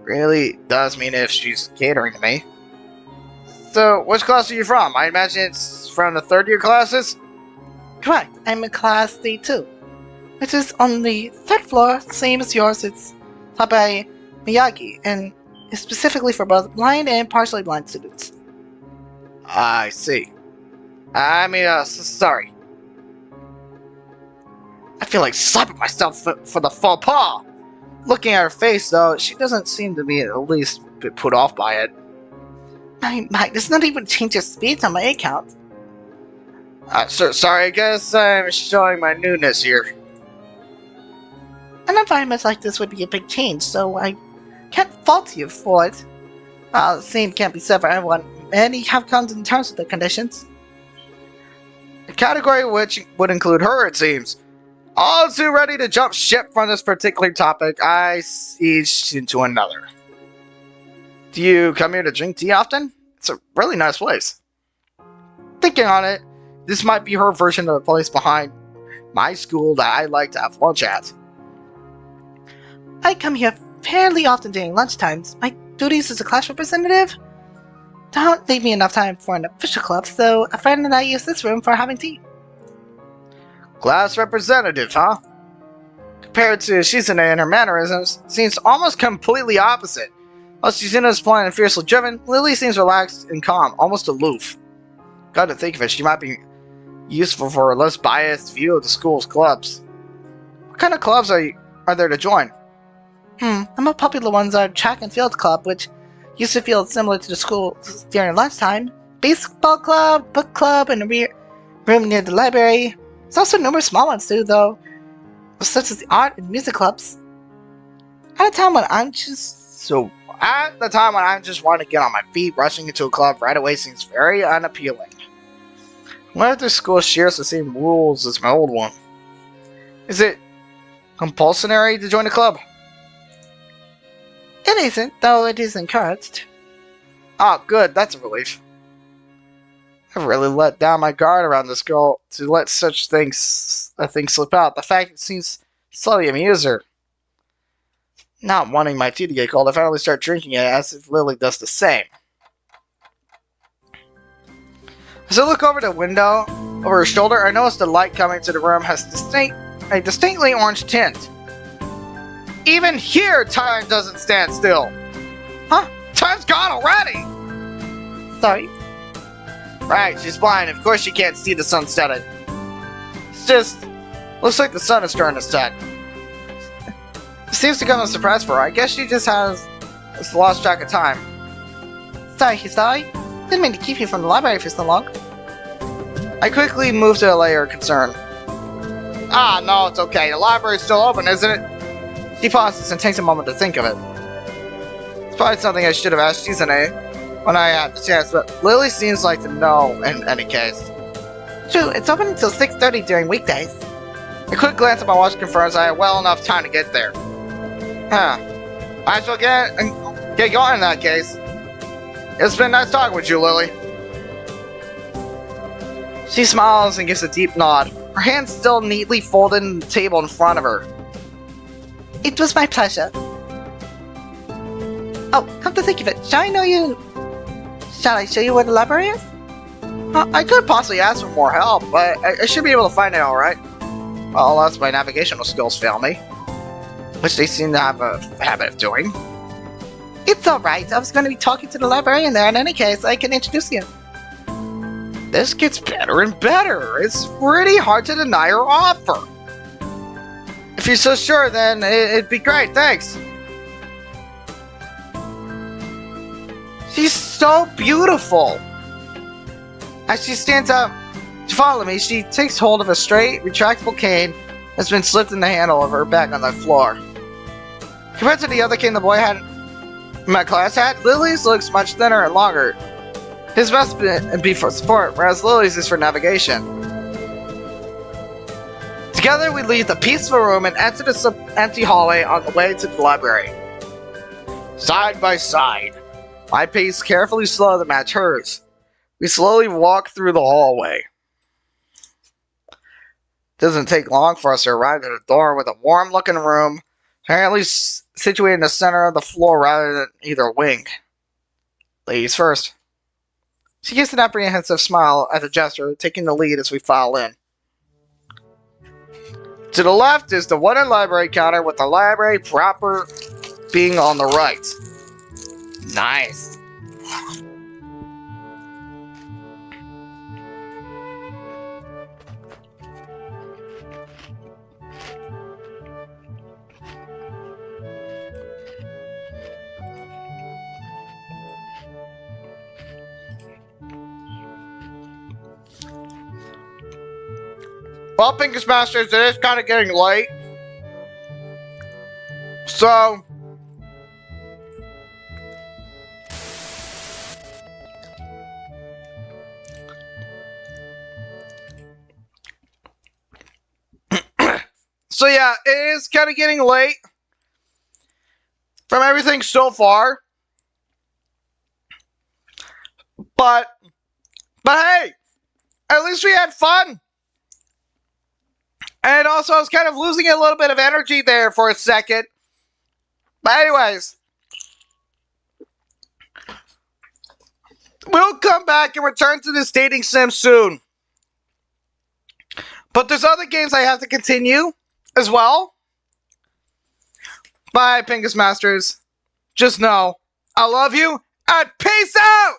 really does mean if she's catering to me. So, which class are you from? I imagine it's from the third year classes? Correct. I'm in Class D2, which is on the third floor, same as yours. It's taught by Miyagi, and is specifically for both blind and partially blind students. I see. Sorry. I feel like slapping myself for the faux pas. Looking at her face, though, she doesn't seem to be at least a bit put off by it. My, there's not even change your speeds on my account. Sorry, I guess I'm showing my newness here. An environment like this would be a big change, so I can't fault you for it. The same can't be said for everyone. Many have come to terms with the conditions. A category which would include her, it seems. All too ready to jump ship from this particular topic, I sieged into another. Do you come here to drink tea often? It's a really nice place. Thinking on it, this might be her version of the place behind my school that I like to have lunch at. I come here fairly often during lunchtimes. My duties as a class representative don't leave me enough time for an official club, so a friend and I use this room for having tea. Class representative, huh? Compared to Shizune and her mannerisms, seems almost completely opposite. While Shizune is blunt and fiercely driven, Lily seems relaxed and calm, almost aloof. Got to think of it, she might be useful for a less biased view of the school's clubs. What kind of clubs are there to join? The more popular ones are track and field club, which used to feel similar to the school during lunchtime, baseball club, book club, and a room near the library. There's also numerous small ones too, though, such as the art and music clubs. At the time when I'm just want to get on my feet, rushing into a club right away seems very unappealing. What if the school shares the same rules as my old one? Is it compulsory to join a club? It isn't, though it is encouraged. Oh, good, that's a relief. I've really let down my guard around this girl to let such a thing slip out. The fact it seems slightly amuse her. Not wanting my tea to get cold, I finally start drinking it as if Lily does the same. As I look over the window, over her shoulder, I notice the light coming to the room has a distinctly orange tint. Even here, time doesn't stand still. Huh? Time's gone already! Sorry. Right, she's blind. Of course she can't see the sun setting. It's just... looks like the sun is starting to set. It seems to come as a surprise for her. I guess she just has lost track of time. Sorry, Hisai. Didn't mean to keep you from the library for so long. I quickly move to allay her concern. Ah, no, it's okay. The library's still open, isn't it? She pauses and takes a moment to think of it. It's probably something I should have asked Shizune when I had the chance, but Lily seems like to know in any case. True, it's open until 6:30 during weekdays. A quick glance at my watch confirms I have well enough time to get there. Huh. Might as well get going in that case. It's been nice talking with you, Lily. She smiles and gives a deep nod, her hands still neatly folded on the table in front of her. It was my pleasure. Oh, come to think of it, shall I show you where the library is? I could possibly ask for more help, but I should be able to find it alright. Well, unless my navigational skills fail me. Which they seem to have a habit of doing. It's alright, I was going to be talking to the librarian there. In any case, I can introduce you. This gets better and better. It's pretty hard to deny her offer. If you're so sure, then it'd be great, thanks. She's so beautiful. As she stands up to follow me, she takes hold of a straight, retractable cane that's been slipped in the handle of her bag on the floor. Compared to the other cane the boy had in my class had, Lily's looks much thinner and longer. His must be for support, whereas Lily's is for navigation. Together we leave the peaceful room and enter the empty hallway on the way to the library. Side by side, my pace carefully slow to match hers. We slowly walk through the hallway. Doesn't take long for us to arrive at a door with a warm-looking room, apparently situated in the center of the floor rather than either wing. Ladies first. She gives an apprehensive smile at the gesture, taking the lead as we file in. To the left is the wooden library counter, with the library proper being on the right. Nice. Well, PINGAS Masters, it is kind of getting late. So, yeah, it is kind of getting late from everything so far. But hey, at least we had fun. And also, I was kind of losing a little bit of energy there for a second. But anyways, we'll come back and return to this dating sim soon. But there's other games I have to continue as well. Bye, PINGAS Masters. Just know, I love you, and peace out!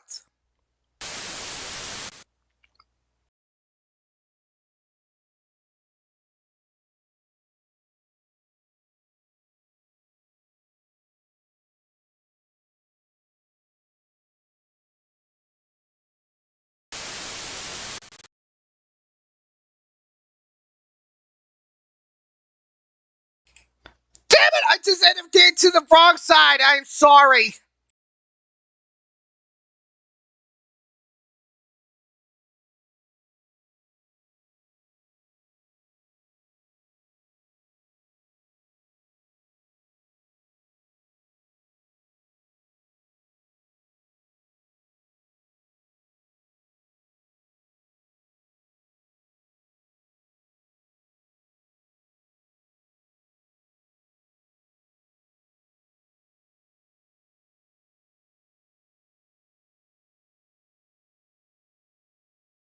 Damn it! I just ended up getting to the wrong side. I'm sorry.